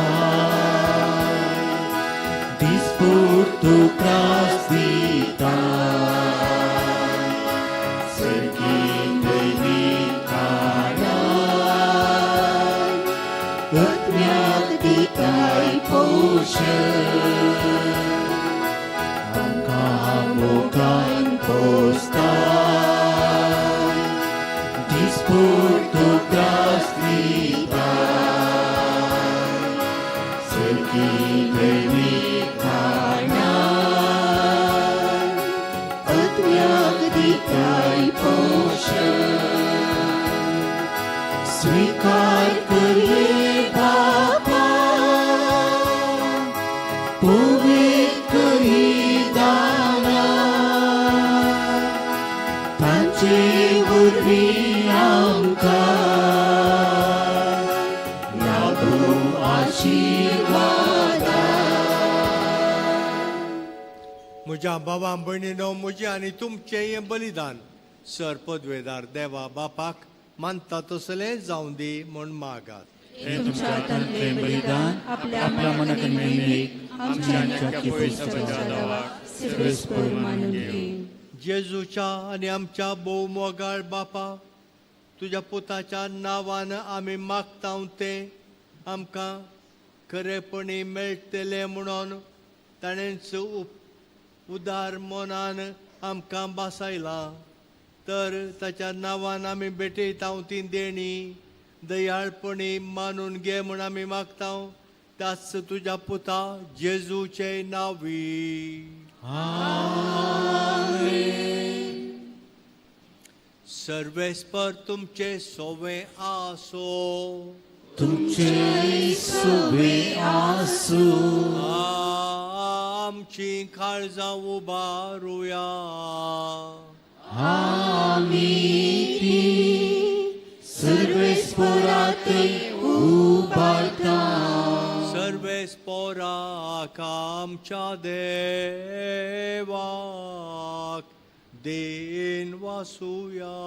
dispurtu prasditai sergin dewi kanan etnyak ditai potion angka bukan postai dispurtu स्वीकार करिए बापा पवित्र दाना तांचे वरवीं आमकां लाभो आशीर्वाद म्हज्या भावां भयणीनो म्हजें आनी तुमचें हें बलिदान सर पदवेदार देवा बापाक मानता तसलें जावं दी म्हूण मागात. हे तुमच्या हातांतले बलिदान आपल्या मनात मेळीक आमच्या सर्वेस्पर मानून घे. जेजूच्या आनी आमच्या भोव मोगाळ बापा तुज्या पुताच्या नांवान आमी मागता तें आमकां खरेपणी मेळटलें म्हणून ताणेंच उदार मनान आमकां बासायलां. तर ताच्या नांवान आमी भेटयता ती देणी दयाळपणी मानून घे म्हूण आमी मागता त्याच तुज्या पुता जेजूचे नांवी. सर्वेस्पर तुमचे सोवे आसो. तुमचे सोवे आसो. आमची काळजां उबारुया. सर्वेस्परात उबारता. सर्वेस्पराक आमच्या देवाक देन वासुया.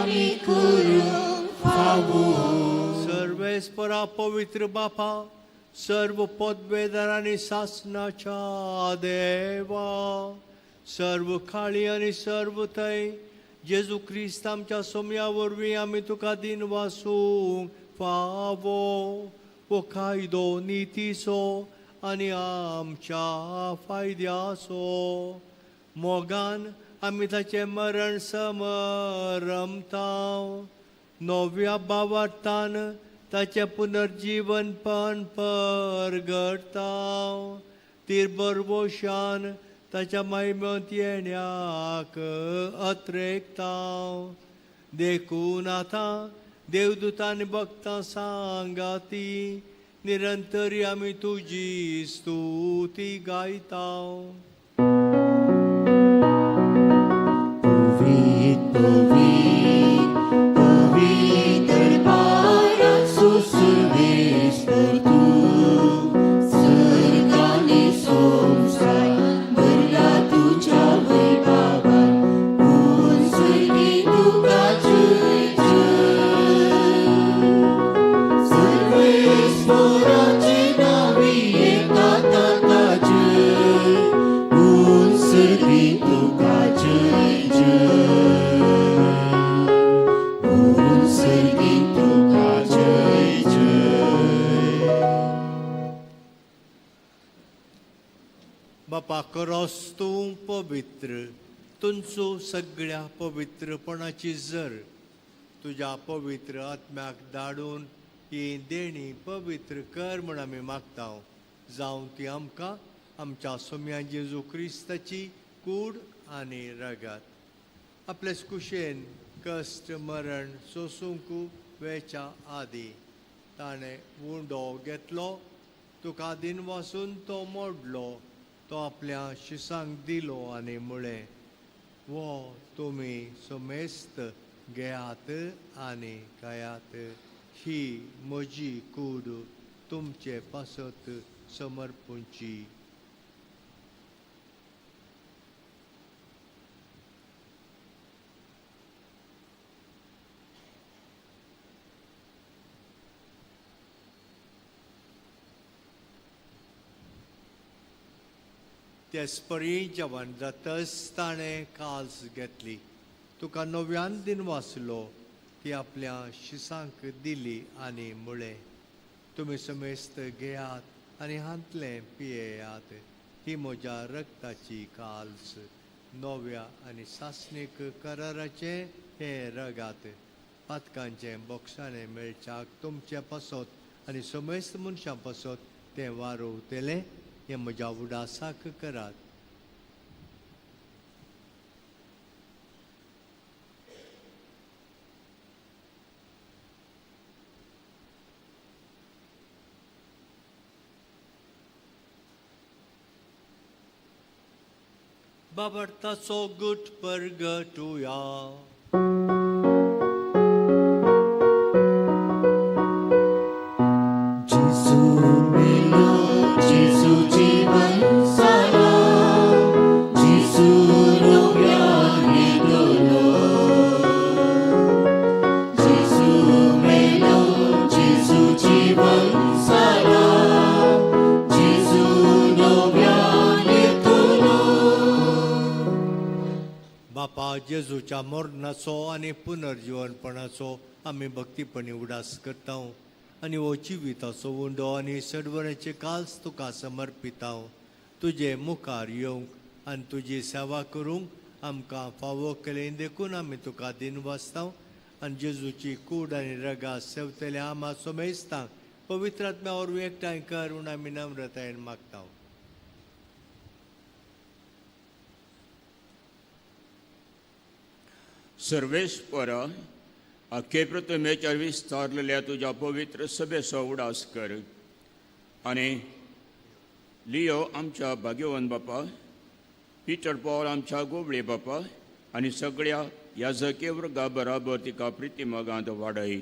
आमी करूंक फावो. सर्वेस्परा पवित्र बापा सर्व पदवेदार आनी सासणाच्या देवा सर्व खाळी आनी सर्व थंय जेजू क्रिस्त आमच्या सोम्या वरवीं आमी तुका दिन वासूंक फावो वो कायदो नितीसो आनी आमच्या फायद्याचो. मोगान आमी ताचें मरण समरमता. नव्या भावार्थान ताचें पुनर्जीवनपण परगडता. तिरबरवशान ताच्या महिमेंत येण्याक अत्रेकता. देखून आतां देवदूतांनी भक्तां सांगाती निरंतरी आमी तुजी स्तुती गायता. बापा करोस तूं पवित्र तुमचो सगळ्या पवित्रपणाची जर तुज्या पवित्र आत्म्याक धाडून ही देणी पवित्र कर म्हण आमी मागता. जावं ती आमकां आमच्या सोम्या जेजू क्रिस्ताची कूड आनी रगत. आपलेच कुशेन कश्ट मरण सोसूंक वेच्या आदी ताणें उंडो घेतलो तुका दिन वासून तो मोडलो तो आपल्या शिसांक दिलो आनी म्हळें वो तुमी समेस्त घेयात आनी खायात ही म्हजी कूड तुमचे पासत समर्पूंची. तेसपरी जेवण जातच ताणें काल्स घेतली तुका नव्यान दिन वाचलो ती आपल्या शिसांक दिली आनी म्हळें तुमी समेस्त घेयात आनी हांतलें पियेयात ही म्हज्या रक्ताची काल्स नव्या आनी सासणीक कराराचे हे रगात पातकांचें बोक्साणें मेळच्याक तुमचे पासत आनी समेस्त मनशां पासत तें वारोवतलें हें म्हज्या उडासाक करात. बाबडताचो गुट परगटुया. बापा जेजूच्या मरणाचो आनी पुनर्जीवनपणाचो आमी भक्तीपणी उडास करता आनी हो जिविताचो उंडो आनी सडवण्याचे काल्स तुका समर्पिता. तुजे मुखार येवंक आनी तुजी सेवा करूंक आमकां फावो केलें देखून आमी तुका दिन वाचता आनी जेजूची कूड आनी रगा सेवतल्या आमा समेस्तांक पवित्र आत्म्या वरवीं एकठांय कर म्हूण आमी नम्रतायेन मागता. सर्वेस्पर अख्खे प्रथमेच्या विस्तारलेल्या तुझ्या पवित्र सभेचो उडास कर आनी लियो आमच्या भाग्यवान बापा पिटर पॉल आमच्या गोबळे बापा आनी सगळ्या याजके वर्गा बराबर तिका प्रितीमगांत वाडय.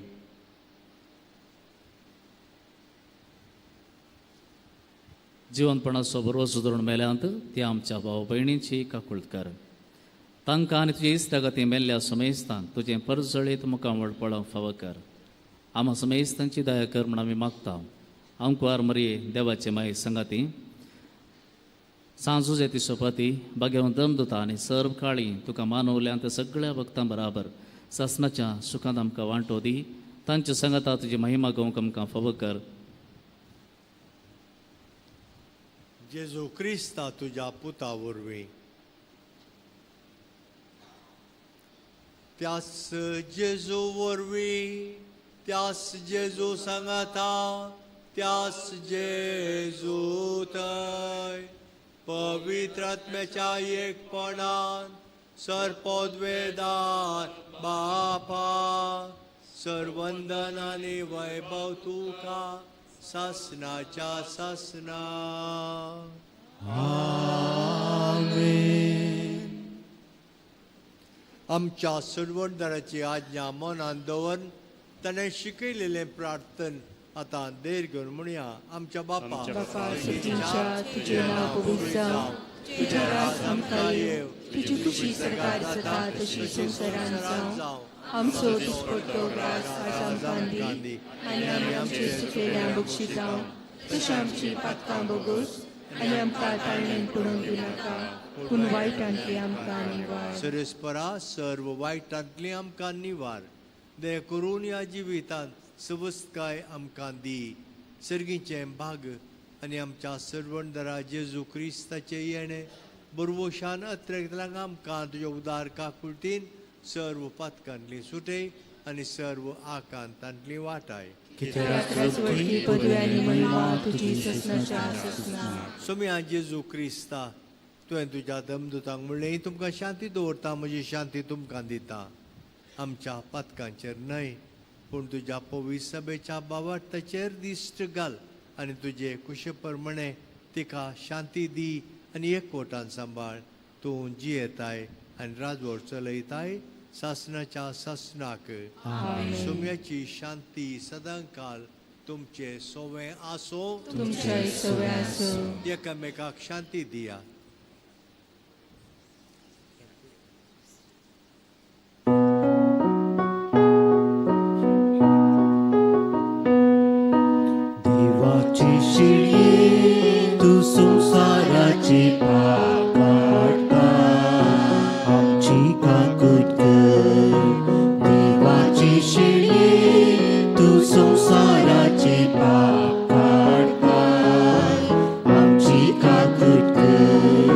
जिवनपणाचो बरो सुदरूण मेल्यांत ती आमच्या भाव भयणीची काकूळट कर. तांकां आनी तुजे इश्टागती मेल्ल्या समेस्तांक तुजें परजळीत मुखार वळपळोवंक फावो कर. आम्हा समेस्तांची दया कर म्हूण आमी मागता. आमकां मरये देवाचे माय संगाती सांजूजे ती सोपाती भाग्यवन दमदुता आनी सर्व काळी तुका मानवल्यान त्या सगळ्या भक्तां बराबर सासणाच्या सुखांत आमकां वांटो दी. तांच्या संगता तुजी महिमा घेवंक आमकां फावो कर. जेजू क्रिस्ता तुज्या पुता वरवीं त्यास जेजू वरवीं त्यास जेजू सांगाता त्यास जेजू थंय पवित्र आत्म्याच्या एकपणान सरपदवेदार बापा सर्वंदन आनी वैभव तुका सासनाच्या सासना. आमच्या सर्वंदनाची आज्ञा मनान दवरून ताणें शिकयलेलें प्रार्थन आतां देर घेवन म्हणया. आमच्या बापा तुझे नाव पवित्र जावं, तुझे राज आमकां येव, तुजी खुशी सरकार जाता तशी संवसारांत जावं. आमचो दिसपट्टो ग्रास आज आमकां दी आनी आमी आमचे चुकलेल्या बक्षिता तशी आमची पातकां बोगूस आनी आमकां ताळणेन पडून दिनाका पूण वायटांतली आमकां निवार. सरस्परा सर्व वायटांतली आमकां निवार. दया करून ह्या जिवितांत सवस्तकाय आमकां दी. सर्गीचें भाग आनी आमच्या सर्वंदरा जेजू क्रिस्ताचे येणें बरवशान अत्रेकलांक आमकां तुज्या उदार काकुळटीन सर्व पातकांतली सुटय आनी सर्व आकांतांतली वाटाय. सोम्या जेजू क्रिस्ता तुवें तुज्या धमदुतांक म्हणलें तुमकां शांती दवरता म्हजी शांती तुमकां दिता. आमच्या पातकांचेर न्हय पूण तुज्या पवित्र सभेच्या बावार्थाचेर दिश्ट घाल आनी तुजे कुशे प्रमाणे तिका शांती दी आनी एकवटान सांबाळ. तूं जियेताय आनी राजवट चलयताय सासणाच्या सासणाक. सुम्याची शांती सदांकाल तुमचे सोवे आसो. तुमच्या सवय आसो. एकामेकाक शांती दिया. देवाची शिळये तू संसाराची पाप काढता. आमची काकूट कर. देवाची शिळये तू संसाराची पाप काढता. आमची काकूट कर.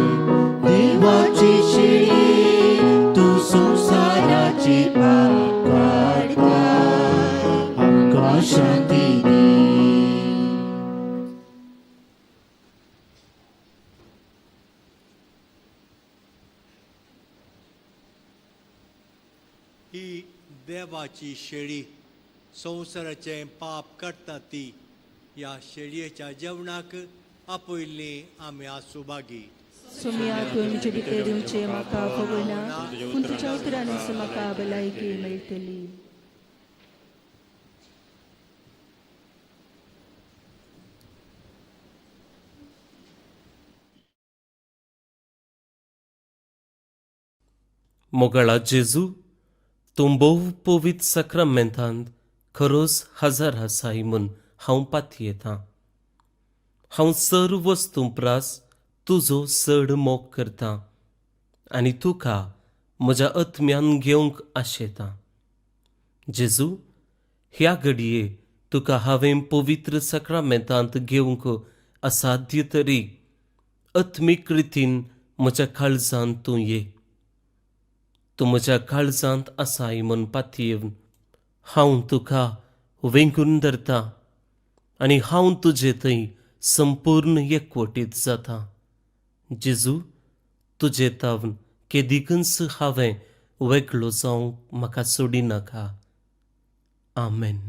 देवाची शिळये तू संसाराची पाप काढता. आमकां शांती दी. ही देवाची शेळी संवसाराचे पाप काडटा ती. ह्या शेळयेच्या जेवणाक आपयल्ली आमी आसूं भागी. सुम्या तुवें म्हजे भितर येवचें म्हाका खबर ना पूण तुज्या उतरांनीच म्हाका भलायकी मेळटली. मोगळा जेजू तूं भोव पवित्र सक्रामेंतांत खरोच हजर आसाय म्हूण हांव पातयेतां. हांव सर्व वस्तू प्रास तुजो चड मोग करतां आनी तुका म्हज्या आत्म्यान घेवंक आशेतां. जेजू, ह्या घडये तुका हांवें पवित्र सक्रामेंतांत घेवंक असाध्य तरी आत्मीक रितीन म्हज्या काळजांत तूं ये. तूं म्हज्या काळजांत आसाय म्हूण पातयेवन हांव तुका वेंगून धरतां आनी हांव तुजे थंय संपूर्ण एकवटीत जातां. जेजू, तुजे तावन केदिकच हांवें वेगळो जावंक म्हाका सोडिनाका. आमेन.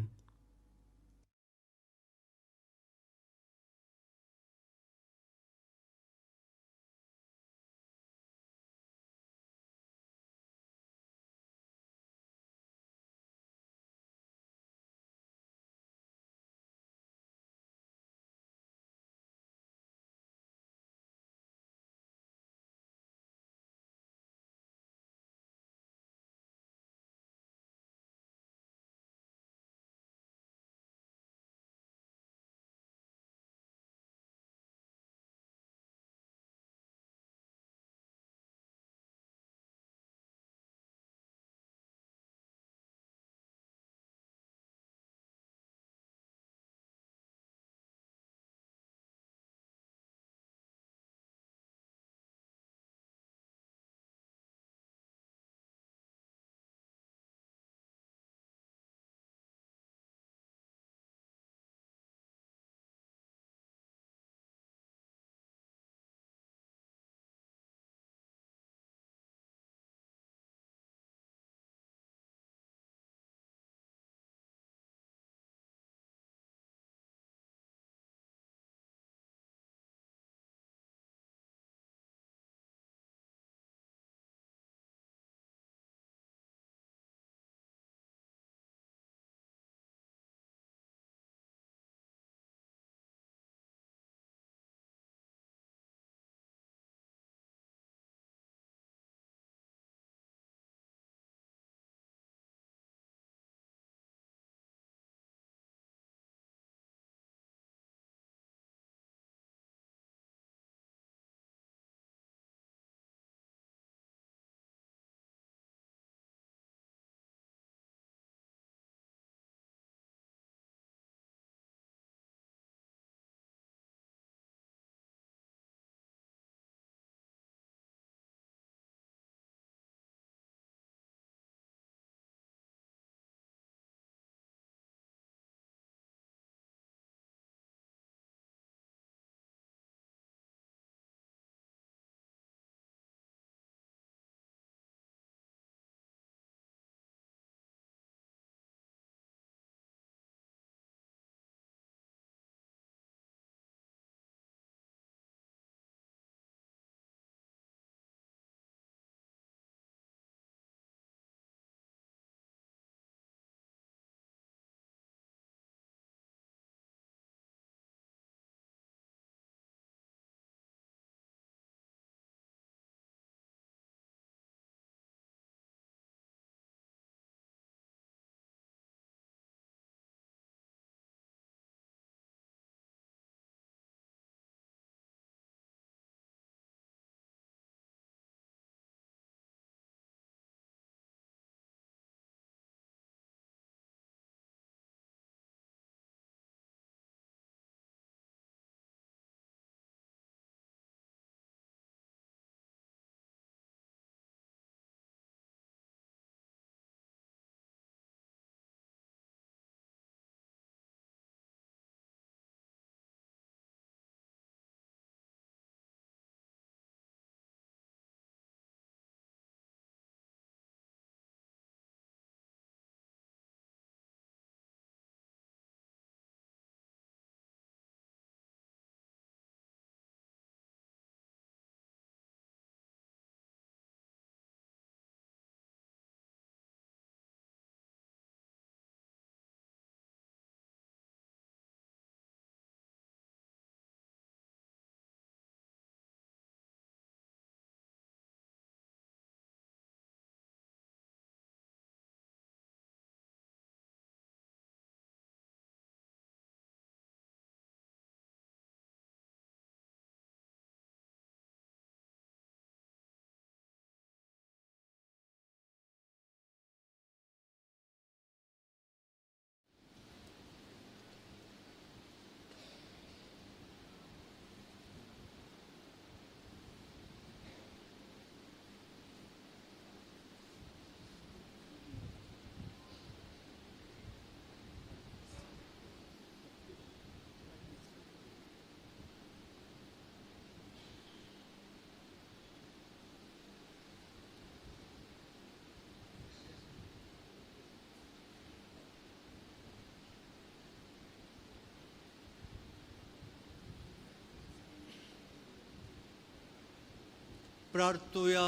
प्रार्थूया.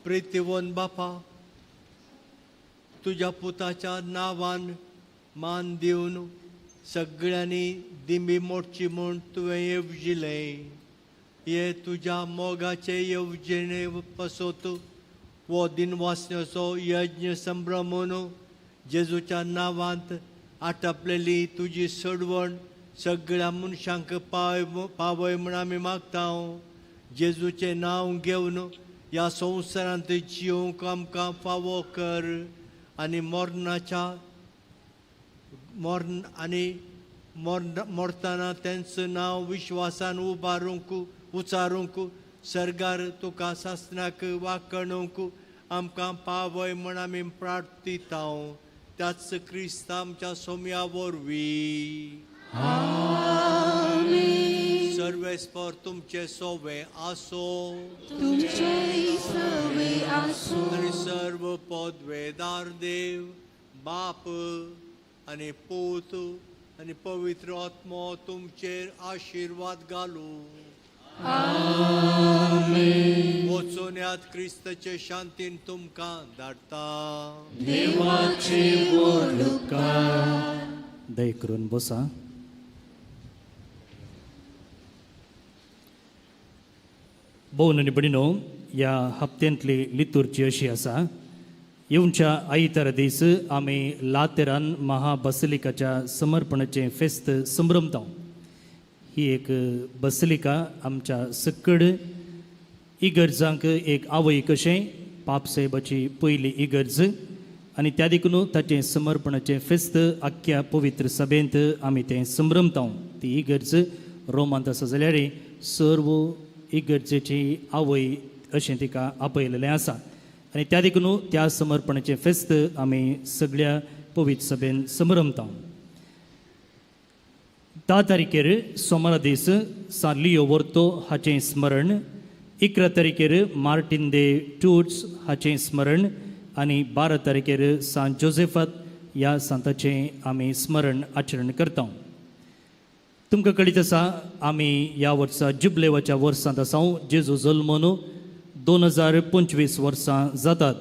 प्रितीवन बापा, तुझ्या पुताच्या नावान मान दिवन सगळ्यांनी दिंबी मोडची म्हूण तुवें येवजिलें. हे तुझ्या मोगाचे येवजणे पासत वो दिनवासण्याचो यज्ञ संभ्रमून जेजूच्या नांवांत आटपलेली तुजी सडवण सगळ्या मनशांक पावय म्हूण आमी मागता. जेजूचें नांव घेवन ह्या संवसारांत जिवंक आमकां फावो कर आनी मरतना तेंचं नांव विश्वासान उचारूंक सर्गार तुका सासनाक वाकणूंक आमकां पावय म्हूण आमी प्रार्थिता. त्याच क्रिस्त आमच्या सोम्या वरवीं. सर्वेस्पर तुमचे सोवे आसो. आनी सर्व पदवेदार देव बाप आनी पूत आनी पवित्र आत्मो तुमचेर आशिर्वाद घालू. वचून यात क्रिस्ताचे शांतीन तुमकां धाडटा. दय करून बसा. भोवन आनी भयणीनो, ह्या हप्त्यांतली लितुर्जी अशी आसा. येवच्या आयतारा दीस आमी लातेरान महाबसलिकाच्या समर्पणाचें फेस्त संभ्रमता. ही एक बसलिका आमच्या सकड इगर्जांक एक आवय कशें पापसाहेबाची पयली इगर्ज आनी त्या देखून ताचें समर्पणाचें फेस्त आख्ख्या पवित्र सभेंत आमी तें संभ्रमता. ती इगर्ज रोमांत आसा जाल्यार सर्व इगर्जेची आवय अशें तिका आपयलेलें आसा आनी त्या देखून त्या समर्पणाचें फेस्त आमी सगळ्या पवित्र सभेन संभ्रमता. 10 तारखेर सोमारा दीस सान लियो वर्तो हाचें स्मरण, 11 तारखेर मार्टिन दे टूर्स हाचें स्मरण आनी 12 तारखेर सान जोसेफात ह्या सांताचें आमी स्मरण आचरण करता. तुमकां कळीत आसा आमी ह्या वर्सा जुबलेवाच्या वर्सांत आसा. जेजू जल्मून 2025 वर्सां जातात.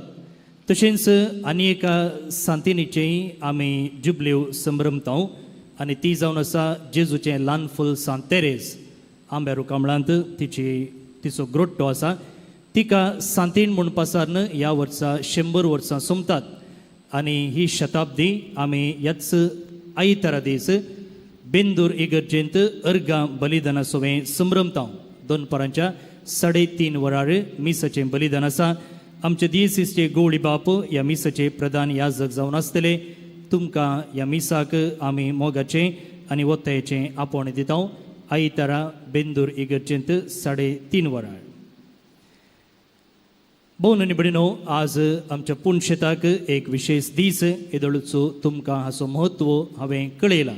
तशेंच आनी एका सांतिनीचेय आमी जुबलेव संभ्रमता आनी ती जावन आसा जेजूचें ल्हान फूल सांत तेरेस. आंब्या रुकामळांत तिचो ग्रोट्टो आसा. तिका सांतीन म्हूण पासारन ह्या वर्सा 100 वर्सां सोंपतात आनी ही शताब्दी आमी ह्याच आयतारा दीस बेंदूर इगर्जेंत अर्गां बलिदाना सोवें संभ्रमता. दनपारांच्या 3:30 वरार मिसाचें बलिदान आसा. आमचे दियेसीसचे गवळी बाप ह्या मिसाचे प्रधान याजक जावन आसतले. तुमकां ह्या मिसाक आमी मोगाचें आनी वतायेचें आपोवणें दिता. आयतारा बेंदूर इगर्जेंत 3:30 वरार. भोवन आनी भयणीनो, आज आमच्या पुणशेताक एक विशेष दीस येदोळूचो तुमकां हाचो म्हत्व हांवें कळयलां.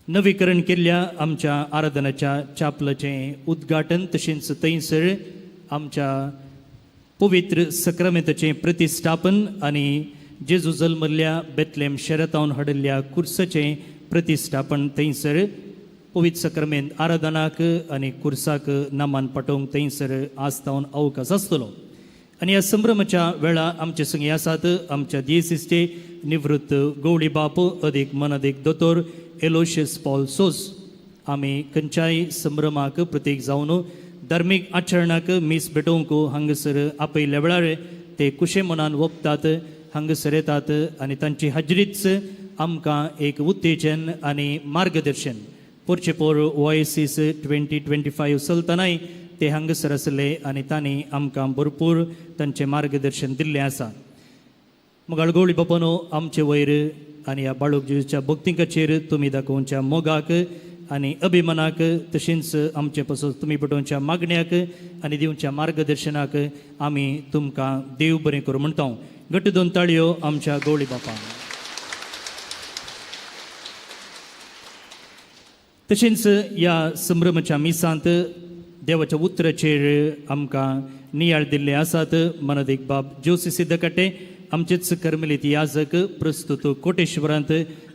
नवीकरण केल्ल्या आमच्या आराधनाच्या चापलाचें उद्घाटन तशेंच थंयसर आमच्या पवित्र सक्रामेंताचें प्रतिश्ठापन आनी जेजू जल्मल्ल्या बेतलेम शहरांत हाडिल्ल्या कुर्साचें प्रतिश्ठापन थंयसर पवित्र सक्रामेंत आराधनाक आनी कुर्साक नामान पाठोवंक थंयसर आस्तावन अवकाश आसतलो. आनी ह्या संभ्रमाच्या वेळा आमचे संगी आसात आमच्या दियेसीसचे निवृत्त गवळी बाप अदीक मनादीक दोतोर एलोशियस पॉल सोस. आमी खंयच्याय संभ्रमाक प्रतीक जावन धार्मीक आचरणाक मीस भेटोवंक हांगासर आपयल्ल्या वेळार ते कुशे मनान वखतात, हांगासर येतात आनी तांची हाजरीच आमकां एक उत्तेजन आनी मार्गदर्शन. पोरचेपोर ओएसीस 2025 चलतनाय ते हांगासर आसले आनी तांणी आमकां भरपूर तांचें मार्गदर्शन दिल्लें आसा. मगाळ गवळी बापानो, आमचे वयर आनी ह्या बाळूक जेजूच्या भक्तीकाचेर तुमी दाखोवच्या मोगाक आनी अभिमानाक तशेंच आमचे पासून तुमी पटोवच्या मागण्याक आनी दिवच्या मार्गदर्शनाक आमी तुमकां देव बरें करूं म्हणटा. घट्ट 2 ताळयो आमच्या गवळी बापाक. तशेंच ह्या संभ्रमाच्या मिसांत देवाच्या उतराचेर आमकां नियाळ दिल्ले आसात. मनादीक बाब जोसी सिद्धकाटे आमचेच कर्मलीत याजक प्रस्तुत कोटेश्वरांत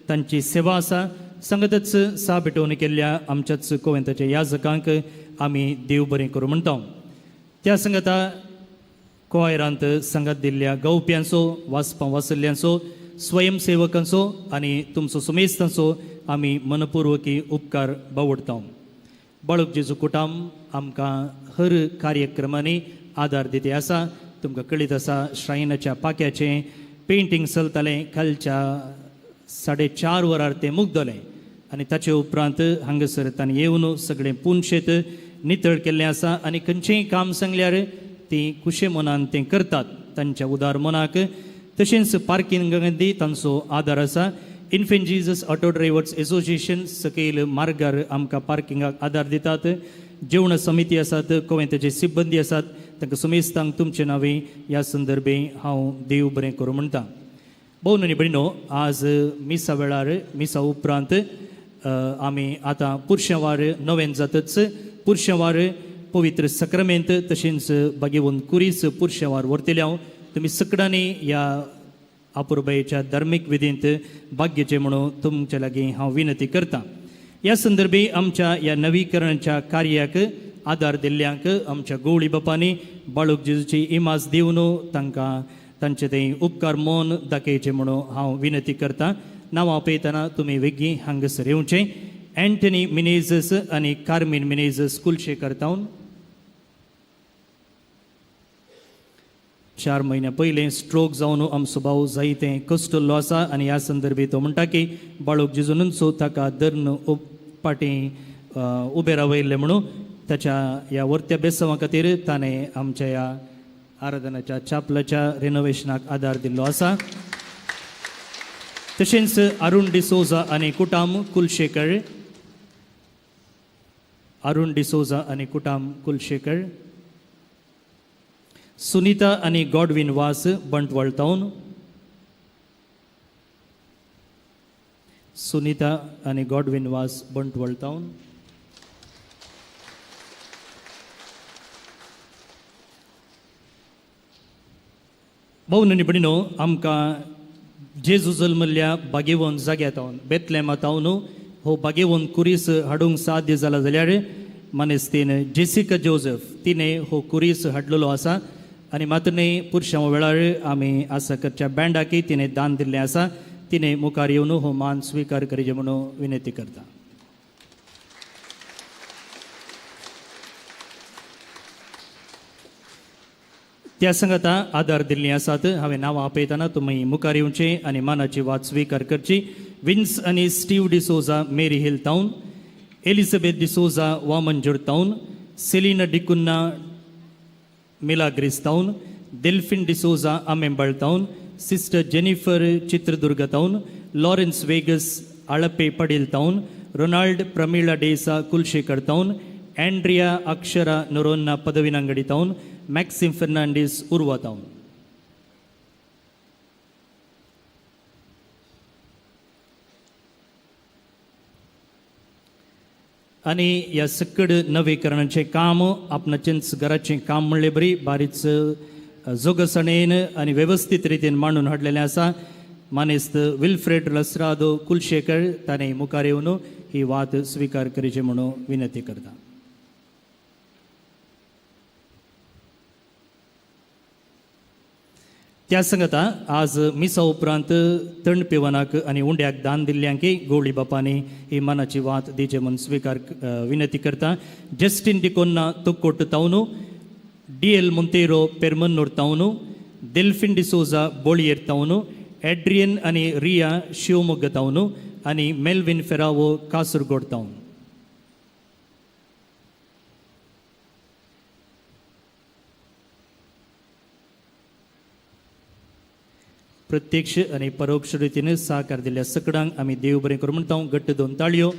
तांची सेवा आसा. संगतच साबिटवणी केल्ल्या आमच्याच कोवंताच्या याजकांक आमी देव बरें करूं म्हणटा. त्या संगता कोयरांत संगत दिल्ल्या गवप्यांचो, वाचपां वाचल्ल्यांचो, स्वयंसेवकांचो आनी तुमचो सुमेस्तांचो आमी मनपूर्वकी उपकार बावडटा. बाळूक जेजू कुटाम आमकां हर कार्यक्रमांनी आदार दिते आसा. तुमकां कळीत आसा श्रायनाच्या पाक्याचें पेंटींग चलतालें, कालच्या 4:30 वरार तें मुक्तलें आनी ताचे उपरांत हांगासर तांणी येवन सगळें पुनशेत नितळ केल्लें आसा. आनी खंयचेंय काम सांगल्यार तीं कुशे मनान तें करतात तांच्या उदार मनाक. तशेंच पार्किंगांदी तांचो आदार आसा. Infant Jesus auto drivers association सकयल मार्गार आमकां पार्किंगाक आदार दितात. जेवण समिती आसात, कोवंताचे सिब्बंदी आसात, तांकां सुमेस्तांक तुमचे नांवे ह्या संदर्भे हांव देव बरें करूं म्हणटा. भोव न्ही भयणो, आज मिसा वेळार मिसा उपरांत आमी आतां पुरुशेवार नवें जातच पुरुशेवार पवित्र सक्रामेंत तशेंच बागेवन कुरीस पुरुशेवार व्हरतले. तुमी सगळ्यांनी ह्या अपुर्बायेच्या धार्मीक विधींत भाग्याचे म्हणून तुमचे लागीं हांव विनंती करतां. ह्या संदर्भी आमच्या ह्या नवीकरणाच्या कार्याक आदार दिल्ल्यांक आमच्या गवळी बापांनी बाळूक जेजूची इमाज दिवन तांकां तांचे ते उपकार मोन दाखयचे म्हणून हांव विनंती करतां. नांवां पळयतना तुमी वेगळीं हांगासर येवचें. एंटनी मिनेझस आनी कार्मीन मिनेझस कुलशेकर तावन 4 म्हयन्या पयलें स्ट्रोक जावन आमचो भाव जायतें कश्टल्लो आसा आनी ह्या संदर्भी तो म्हणटा की बाळूक जेजूनचो ताका धर्न पाटी उबे रावयल्ले म्हणून ताच्या ह्या वर्त्या बेसवा खातीर ताणें आमच्या ह्या आराधनाच्या चापलाच्या रिनोवेशनाक आदार दिल्लो आसा. तशेंच अरुण डिसोजा आनी कुटाम कुलशेकर, अरुण डिसोजा आनी कुटाम कुलशेकर, सुनीता आनी गॉडविन वास बंटवाळ टावन, सुनीता आनी गॉडविन वास बंटवाळ टावन, भोव न्ही भयणीनो, आमकां जेजू जल्मल्ल्या बागेवन जाग्या तावन बेतलेमा तावन हो बागेवन कुरीस हाडूंक साध्य जाला जाल्यार मानेस्तीन जेसिका जोसेफ तिणें हो कुरीस हाडलेलो आसा. आनी मात्र न्ही पुरुशां वेळार आमी आसाकरच्या बँडाकय तिणें दान दिल्लें आसा. तिणें मुखार येवन हो मान स्विकार करचे म्हणून विनंती करता. त्या संगता आदार दिल्लीं आसात. हांवें नांवां आपयतना तुमी मुखार येवचें आनी मानाची वात स्विकार करची. विन्स आनी स्टीव डिसोजा मेरी हिल टावन, एलिझाबेथ डिसोजा वामंजूर टावन, सेलिना डिकुन्ना मिलाग्रिस टावन, डेल्फिन डिसोजा आमेंबाळ टावन, सिस्टर जेनिफर चित्रदुर्ग टावन, लॉरेन्स वेगस आळपे पडेल टावन, रोनाल्ड प्रमिळा डेसा कुलशेकर टावन, एंड्रिया अक्षरा नोरोन्ना पदवीनांगडी टावन, मॅक्सिम फर्नांडीस उर्वा टावन. आनी ह्या सकड नवीकरणाचें काम आपणाचेंच घराचें काम म्हणलें बरी बारीच जोगसाणेन आनी वेवस्थीत रितीन मांडून हाडलेलें आसा. मानेस्त विल्फ्रेड लसरादो कुलशेकर ताणें मुखार येवन ही वात स्विकार करची म्हणून विनंती करता. त्या संगता आज मिसा उपरांत तण पिवनाक आनी उंड्याक दान दिल्ल्यांकय गवळी बापांनी ही मनाची वात दिचे म्हणून स्विकार विनंती करता. जस्टीन डिकोन्ना तुकोट तावन, DL मोंतेरो पेरमन्नूर तावन, डेल्फिन डिसोजा बोळयेर तावन, एड्रियन आनी रिया शिवमोग्ग तावन आनी मेल्विन फेरावो कासरगोड तावन. प्रत्यक्ष आनी परोक्ष रितीन सहकार दिल्ल्या सगळ्यांक आमी देव बरें करूं म्हणटा. घट्ट 2 ताळयो.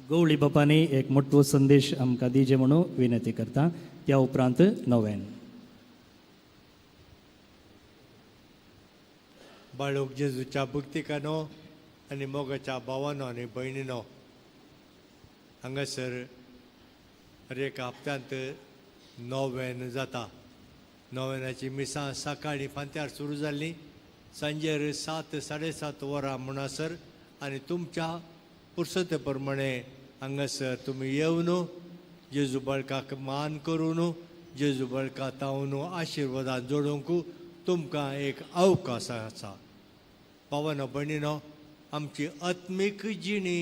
गवळी बापांनी एक मोठो संदेश आमकां दिजे म्हणून विनंती करता. त्या उपरांत नोवेन. बाळूक जेजूच्या भक्तिकानो आनी मोगाच्या भावानो आनी भयणीनो, हांगासर हर एक हप्त्यांत नोवेन जाता. नोवेनाची मिसां सकाळीं फांत्यार सुरू जाल्लीं सांजेर 7 साडेसात वरां म्हणसर आनी तुमच्या पुरसते प्रमाणे हांगासर तुमी येवन जेजू बाळकाक मान करून जेजू बाळका तावन आशिर्वादान जोडूंक तुमकां एक अवकाश आसा. पावन भयणीनो, आमची आत्मीक जिणी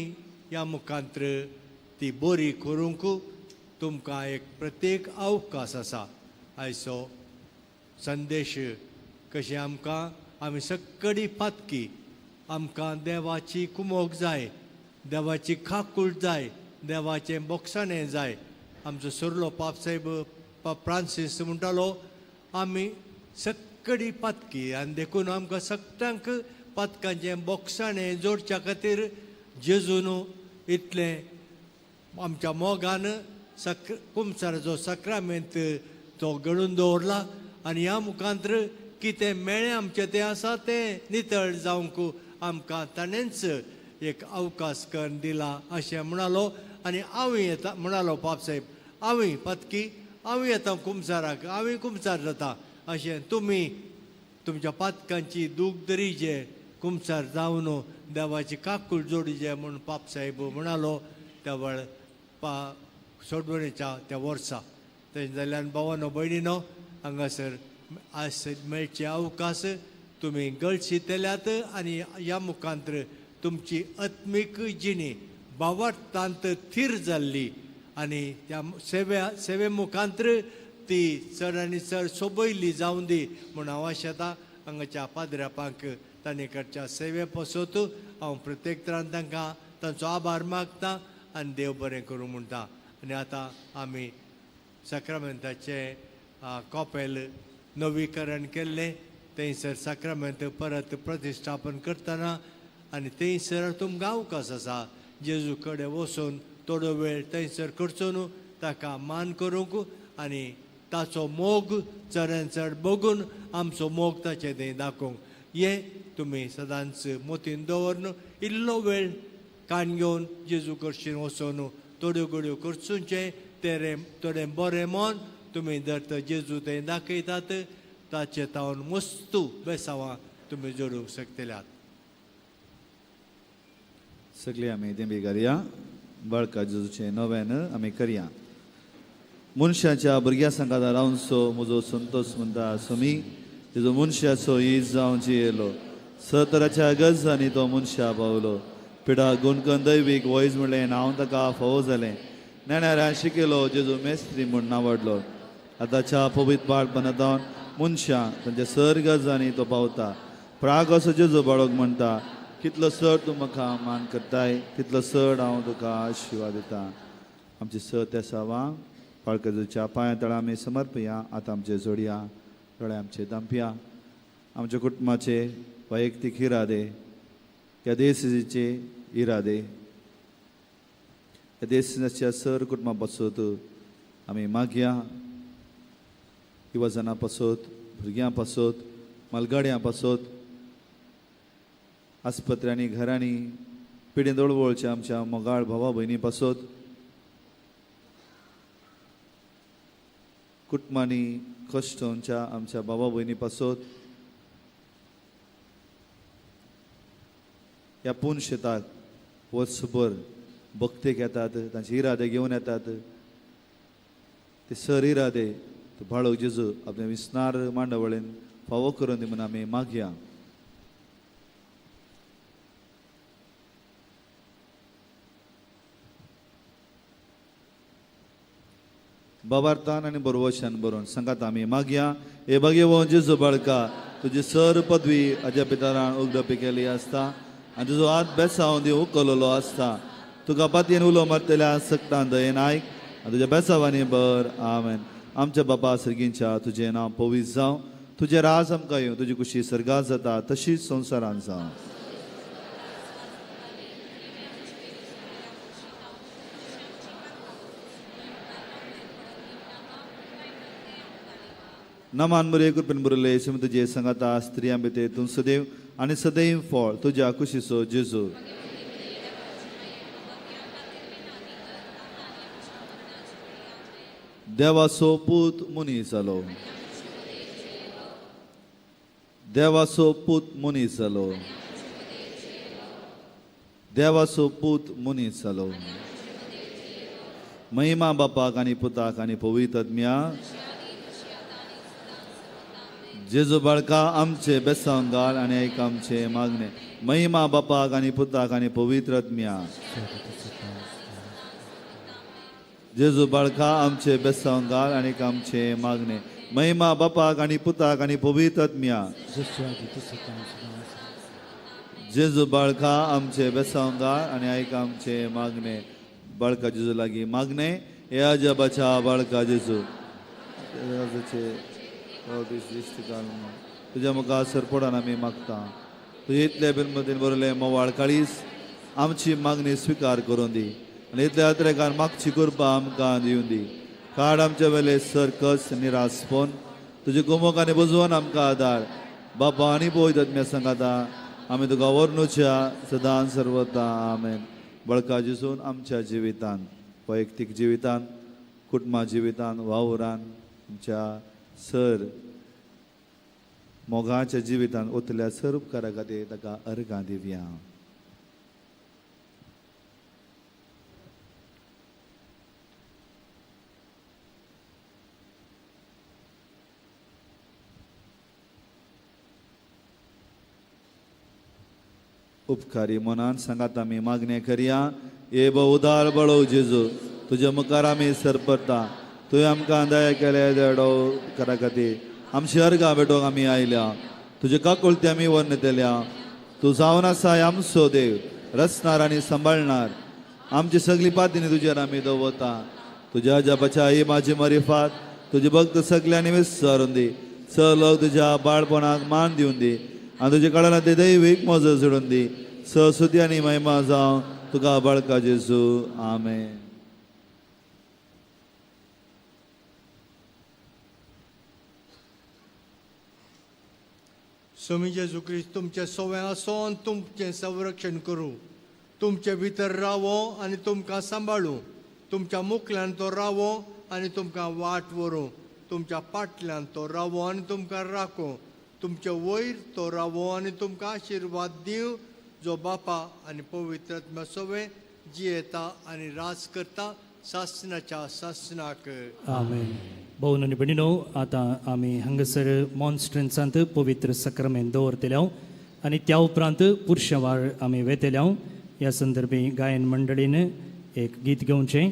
ह्या मुखांत्र ती बरी करूंक तुमकां एक प्रत्येक अवकाश आसा. आयचो संदेश कशें आमी सगळी पातकी आमकां देवाची कुमोग जाय, देवाची खाकूळ जाय, देवाचें बोगसाणें जाय. आमचो सरलो पापसाहेब फ्रांसीस म्हणटालो आमी सगळी पातकी आनी देखून आमकां सगळ्यांक पातकांचें बोगसाणें जोडच्या खातीर जेजून इतलें आमच्या मोगान कुमसाराचो सक्रामेंत तो घडून दवरला. आनी ह्या मुखांत्र कितें मेळ्ळें आमचें तें आसा तें नितळ जावंक आमकां ताणेंच एक अवकाश करून दिला अशें म्हणालो. आनी हांवें येता म्हणालो पापसाहेब, हांवें पातकी हांवें येता कुमसाराक, हांवें कुमसार जाता अशें तुमी तुमच्या पातकांची दूख जे कुमसार जावन देवाची काकूळ जोडीचे म्हूण पापसाहेब म्हणालो त्या वेळ सोडवणेच्या त्या वर्सा. तें जाल्यार भावानो भयणीनो, हांगासर आज मेळचे अवकाश तुमी गळशितल्यात आनी ह्या मुखांत्र तुमची आत्मीक जिणी भावार्थांत थीर जाल्ली आनी त्या सेवे मुखांत्र ती चड आनी चड सोबयल्ली जावं दी म्हूण हांव आशेता. हांगाच्या पाद्र्यापांक तांणी कडच्या सेवे पासत हांव प्रत्येक तरान तांकां तांचो आभार मागता आनी देव बरें करूं म्हणटा. आनी आतां आमी सक्रामेंताचे कॉपेल नवीकरण केल्लें, थंयसर सक्रामेंत परत प्रतिश्ठापन करतना आनी थंयसर तुमकां अवकाश आसा जेजू कडेन वचून थोडो वेळ थंयसर करचो न्हू, ताका मान करूंक आनी ताचो मोग चडांत चड बघून आमचो मोग ताचे थंय दाखोवंक. हे तुमी सदांच मोतीन दवरून इल्लो वेळ काण घेवन जेजू कडच्यान वचून थोड्यो घडयो करचुचे थोडें बरें मन तुमी जर जेजू थंय दाखयतात ताचे तावन मस्तू बेसांवां तुमी जोडूंक शकतल्यात. सगळीं आमी देंबी घालया, बाळका जेजूचें नव्यान आमी करया. मनशाच्या भुरग्या संगात रावनसो म्हजो संतोष म्हणटा समी तेजो मनशाचो इज जावं जियेलो. सतराच्या गजांनी तो मनशा पावलो. पिडा गुणकन दैवीक वॉयज म्हणलें हांव ताका फावो जालें. नेण्याऱ्यान शिकयलो जेजू मेस्त्री म्हूण नांवाडलो. आतांच्या पवित्र बाळपणांतावन मनशां तांच्या सर गजांनी तो पावता. प्राग असो जेजू बाळोक म्हणटा कितलो चड तूं म्हाका मान करताय तितलो चड हांव तुका आशिर्वाद दिता. आमची सत आसावां बाळकाच्या पांया तळा आमी समर्पया. आतां आमचे जोडया, दोळे आमचे दांपया. आमच्या कुटुंबाचे वैयक्तीक इरादे, ह्या देशाचे इरादे, ह्या देशाच्या सर कुटुंबा पासत आमी मागया. युवजनां पासत, भुरग्यां पासत, मालगाड्यां पासत, आस्पत्र्यांनी घरांनी पिडें दळवळच्या आमच्या मोगाळ भावा भयणी पासत, कुटुंबांनी कश्टांच्या आमच्या भावा भयणी पासत, ह्या पूण शेताक वर्सभर भक्तेक येतात, तांचे इरादे घेवन येतात. ते सर इरादे तो बाळक जेजू आपल्या विस्नार मांडवळेन फावो करून दी म्हणून आमी मागया. बाबार्थान आनी बरोवशान बरोवन सांगात आमी मागया. हे भगवो जेजू बाळका, तुजी सर पदवी हाज्या पितरान उगडपी केली आसता आनी तुजो हात बेसांव दी उखललो आसता. तुका पातयेन उलो मारतल्या सक्तान दयेन आयक आनी तुज्या बेसांवांनी बर. आमेन. आमच्या बापा सर्गींच्या तुजें नांव पवित्र जावं, तुजें राज आमकां येवं, तुजी खुशी सर्गांत जाता तशीच संवसारांत जावं. नमान बरे कृपेन बरयले सिम तुजे संगाता स्त्रियां भितर तूं सदैव आनी सदैव फळ तुज्या कुशीचो जेजू. देवाचो पूत मनीस जालो. देवाचो पूत मनीस जालो देवाचो पूत मनीस जालो महिमा बापाक आनी पुताक आनी पवित्र आत्म्या जेजू बाळका आमचे बेसावन घाल आनी आयक आमचे मागणे महिमा बापाक आनी पुताक आनी पवित्र आत्म्या जेजू बाळका आमचे बेसावन घाल आनी आमचे मागणे महिमा बापाक आनी पुताक आनी पवित्र आत्म्या जेजू बाळका आमचे बेसावन घाल आनी आयक आमचे मागणे बाळका जेजू लागीं मागणे हे अजबाच्या बाळका जेजू तुझ्या मुखार सरपडान आमी मागता तूं इतले बिन मदीं बरले मोवाळ काळीस आमची मागणी स्विकार करून दी आनी इतल्या अत्रेकार मागची कृपा आमकां दिवन दी काड आमचे वेले सरकस निरासपण तुजे कुमोक आनी बुजवण आमकां आदार बापा आनी पळयत आत्म्या सांगाता आमी तुका वर्णुच्या सदां सर्वता आमेन बळका जिसून आमच्या जिवितान वैयक्तीक जिवितान कुटुंबा जिवितान वावरान आमच्या सर मोगाच्या जिवितान उतल्या सर उपकारा खातीर ताका अर्गां दिवया उपकारी मनान सांगात आमी मागणे करया हे उदार बळो जेजू तुज्या मुखार आमी सरपरता तुवें आमकां दया केले देडो करा खातीर आमची अर्गां भेटोवंक आमी आयल्या तुजे काकुळती आमी वर्णितल्या तूं जावन आसाय आमचो देव रचणार आनी सांबाळणार आमची सगळी पातींनी तुजेर आमी दवरता तुज्या जपाच्या आई माझी मरिफात तुजे भक्त सगल्यांनी विस्तारून दी स लोक तुज्या बाळपणाक मान दिवन दी आनी तुजे कळना ते दैवीक मोजो सोडून दी स्तुती आनी महिमा जावं तुका बाळका जेजू आमेन स्वामी जेजू क्रिस्त तुमचे सवय आसोन तुमचें संरक्षण करूं तुमचे भितर रावो आनी तुमकां सांबाळूं तुमच्या मुखल्यान तो रावो आनी तुमकां वाट व्हरूं तुमच्या फाटल्यान तो रावो आनी तुमकां राखो तुमचे वयर तो रावो आनी तुमकां आशिर्वाद दिवं जो बापा आनी पवित्र आत्म्या सवय जियेता आनी राज करता सासणाच्या सासणाक आमेन भोवन आनी भयणीनो आतां आमी हांगासर मॉन्स्ट्रन्सांत पवित्र सक्रामेंत दवरतल्या आनी त्या उपरांत पुरुशवार आमी वेतल्या ह्या संदर्भी गायन मंडळीन एक गीत घेवचें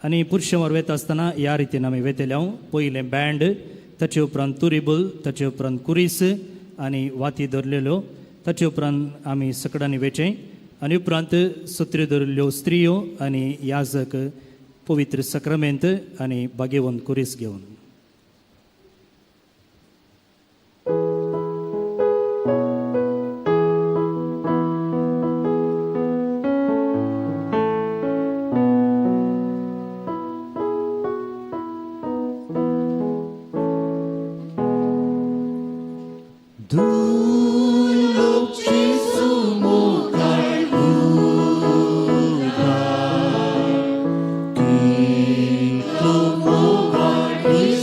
आनी पुरुशवार वेता आसतना ह्या रितीन आमी वेतल्या पयलें बँड ताचे उपरांत तुरिबल ताचे उपरांत कुरीस आनी वाती धरलेल्यो ताचे उपरांत आमी सकडांनी वेचें आनी उपरांत सत्र्यो धरल्यो स्त्रियो आनी याजक पवित्र सक्रामेंत आनी बागेवन कुरीस घेवन He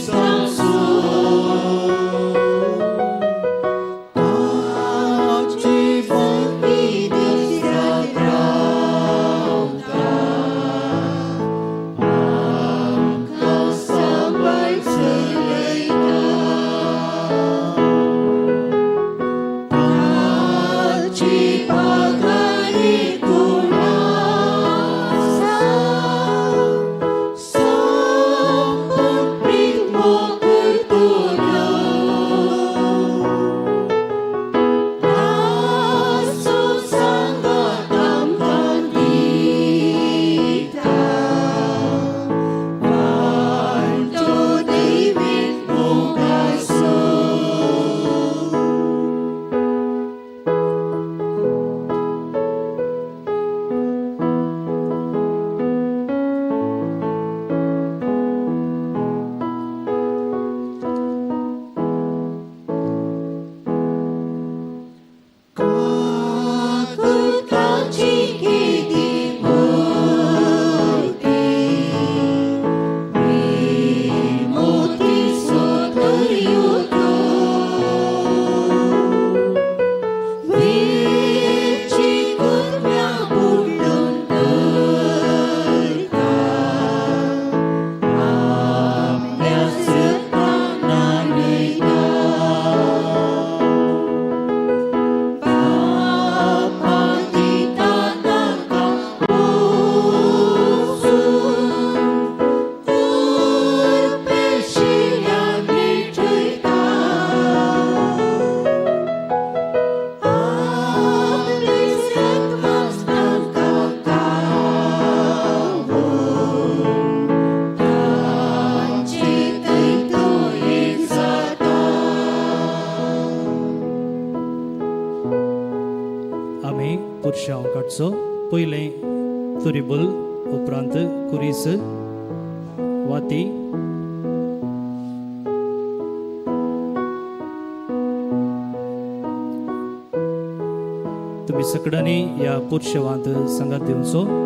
आमी पुरशांव काडचो. पयलें तुरिबल, उपरांत कुरीस, वाती. तुम्ही सगळ्यांनी या पुरशेवांत संगात दिवचो.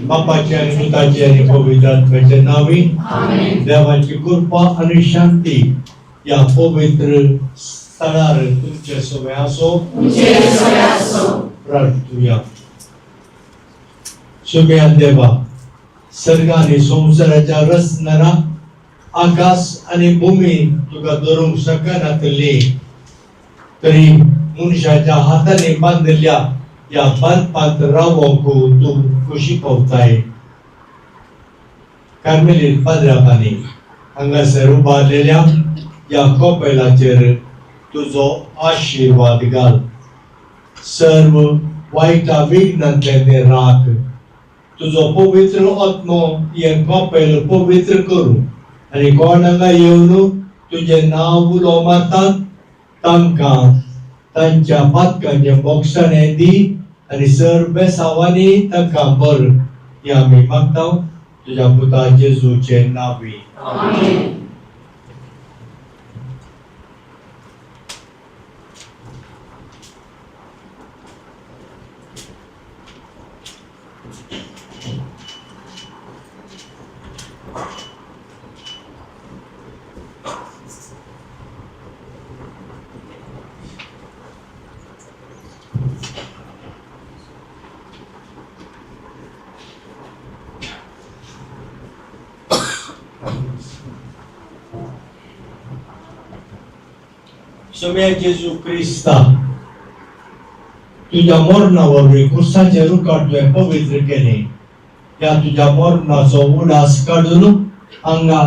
बापाचे आणि पुताचे आणि पवित्र आत्म्याचे नावे देवाची कृपा आणि शांती या पवित्र स्थळार तुमचे सोबत असो प्रार्थूया. शुभ्यान देवा, सर्ग आणि संसाराच्या रचणारा आकाश आणि भूमी तुका धरूंक शकनातले तरी मनुष्याच्या हाताने बांधलेल्या या बांधपात रावोक तू खुशी पावताय. कार्मेलीन पाद्रापानी हांगासर उबारलेल्या या कपेलाचेर तुझो आशीर्वाद घाल. सर्व वाईटा विघ्नांतले ते राख. तुझो पवित्र आत्मो हे कपेल पवित्र करू आणि कोण हांगा येवन तुझे नाव उलो मारतात तांकां तांच्या पातकांचे मोक्षाणे दी आणि सर बेसावांनी तांकां बर हे आमी मागता तुझ्या पुता जेजूचे नावी. सोम्या जेजू क्रिस्ता, तुझ्या मरणावरवी क्रुसाचे रुखार तुवें पवित्र केले. त्या तुझ्या मरणाचो उडास काडून हांगा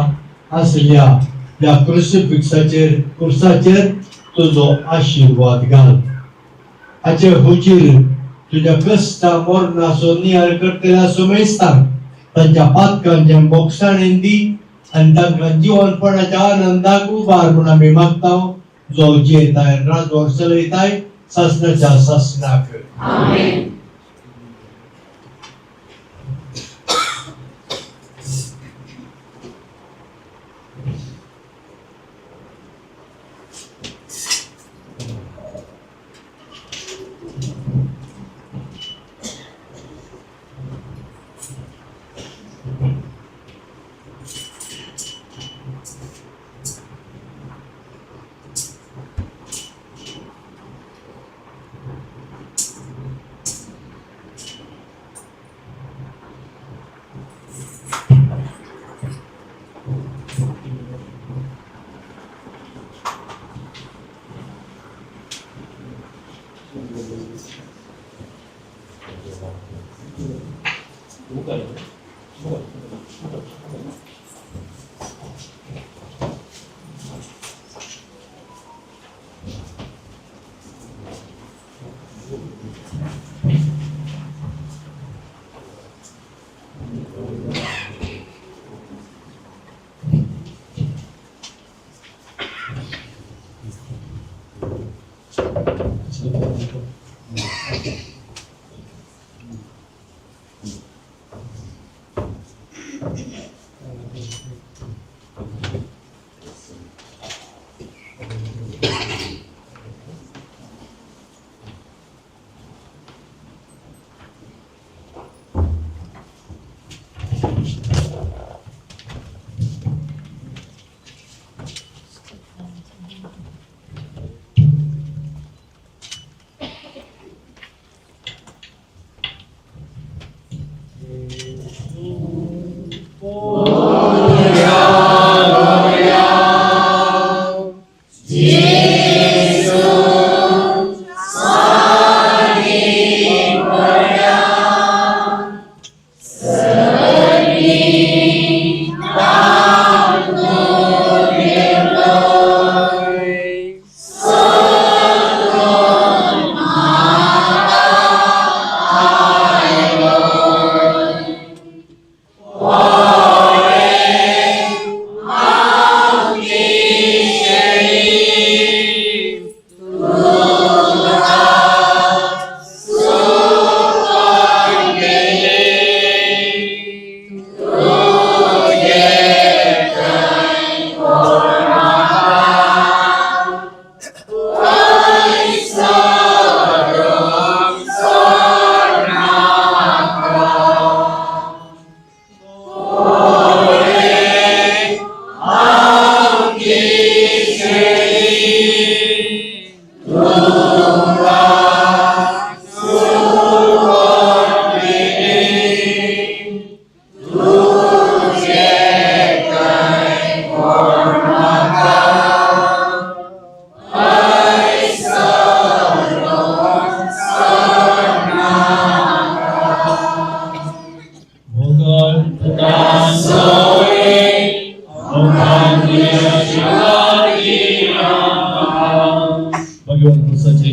आसल्या त्या क्रुसाचेर तुझो आशीर्वाद घाल. हाचे हुजीर तुझ्या कश्टा मरणाचो नियाळ करतल्या सोमेस्तांक तांच्या पातकांचे मोक्षाणें दी आनी तांकां जीवनपणाच्या आनंदाक उबार म्हूण आमी मागता. जो जेताय राजवट चलयताय शासनाच्या शासनाक. आमेन.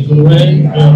cruel, peor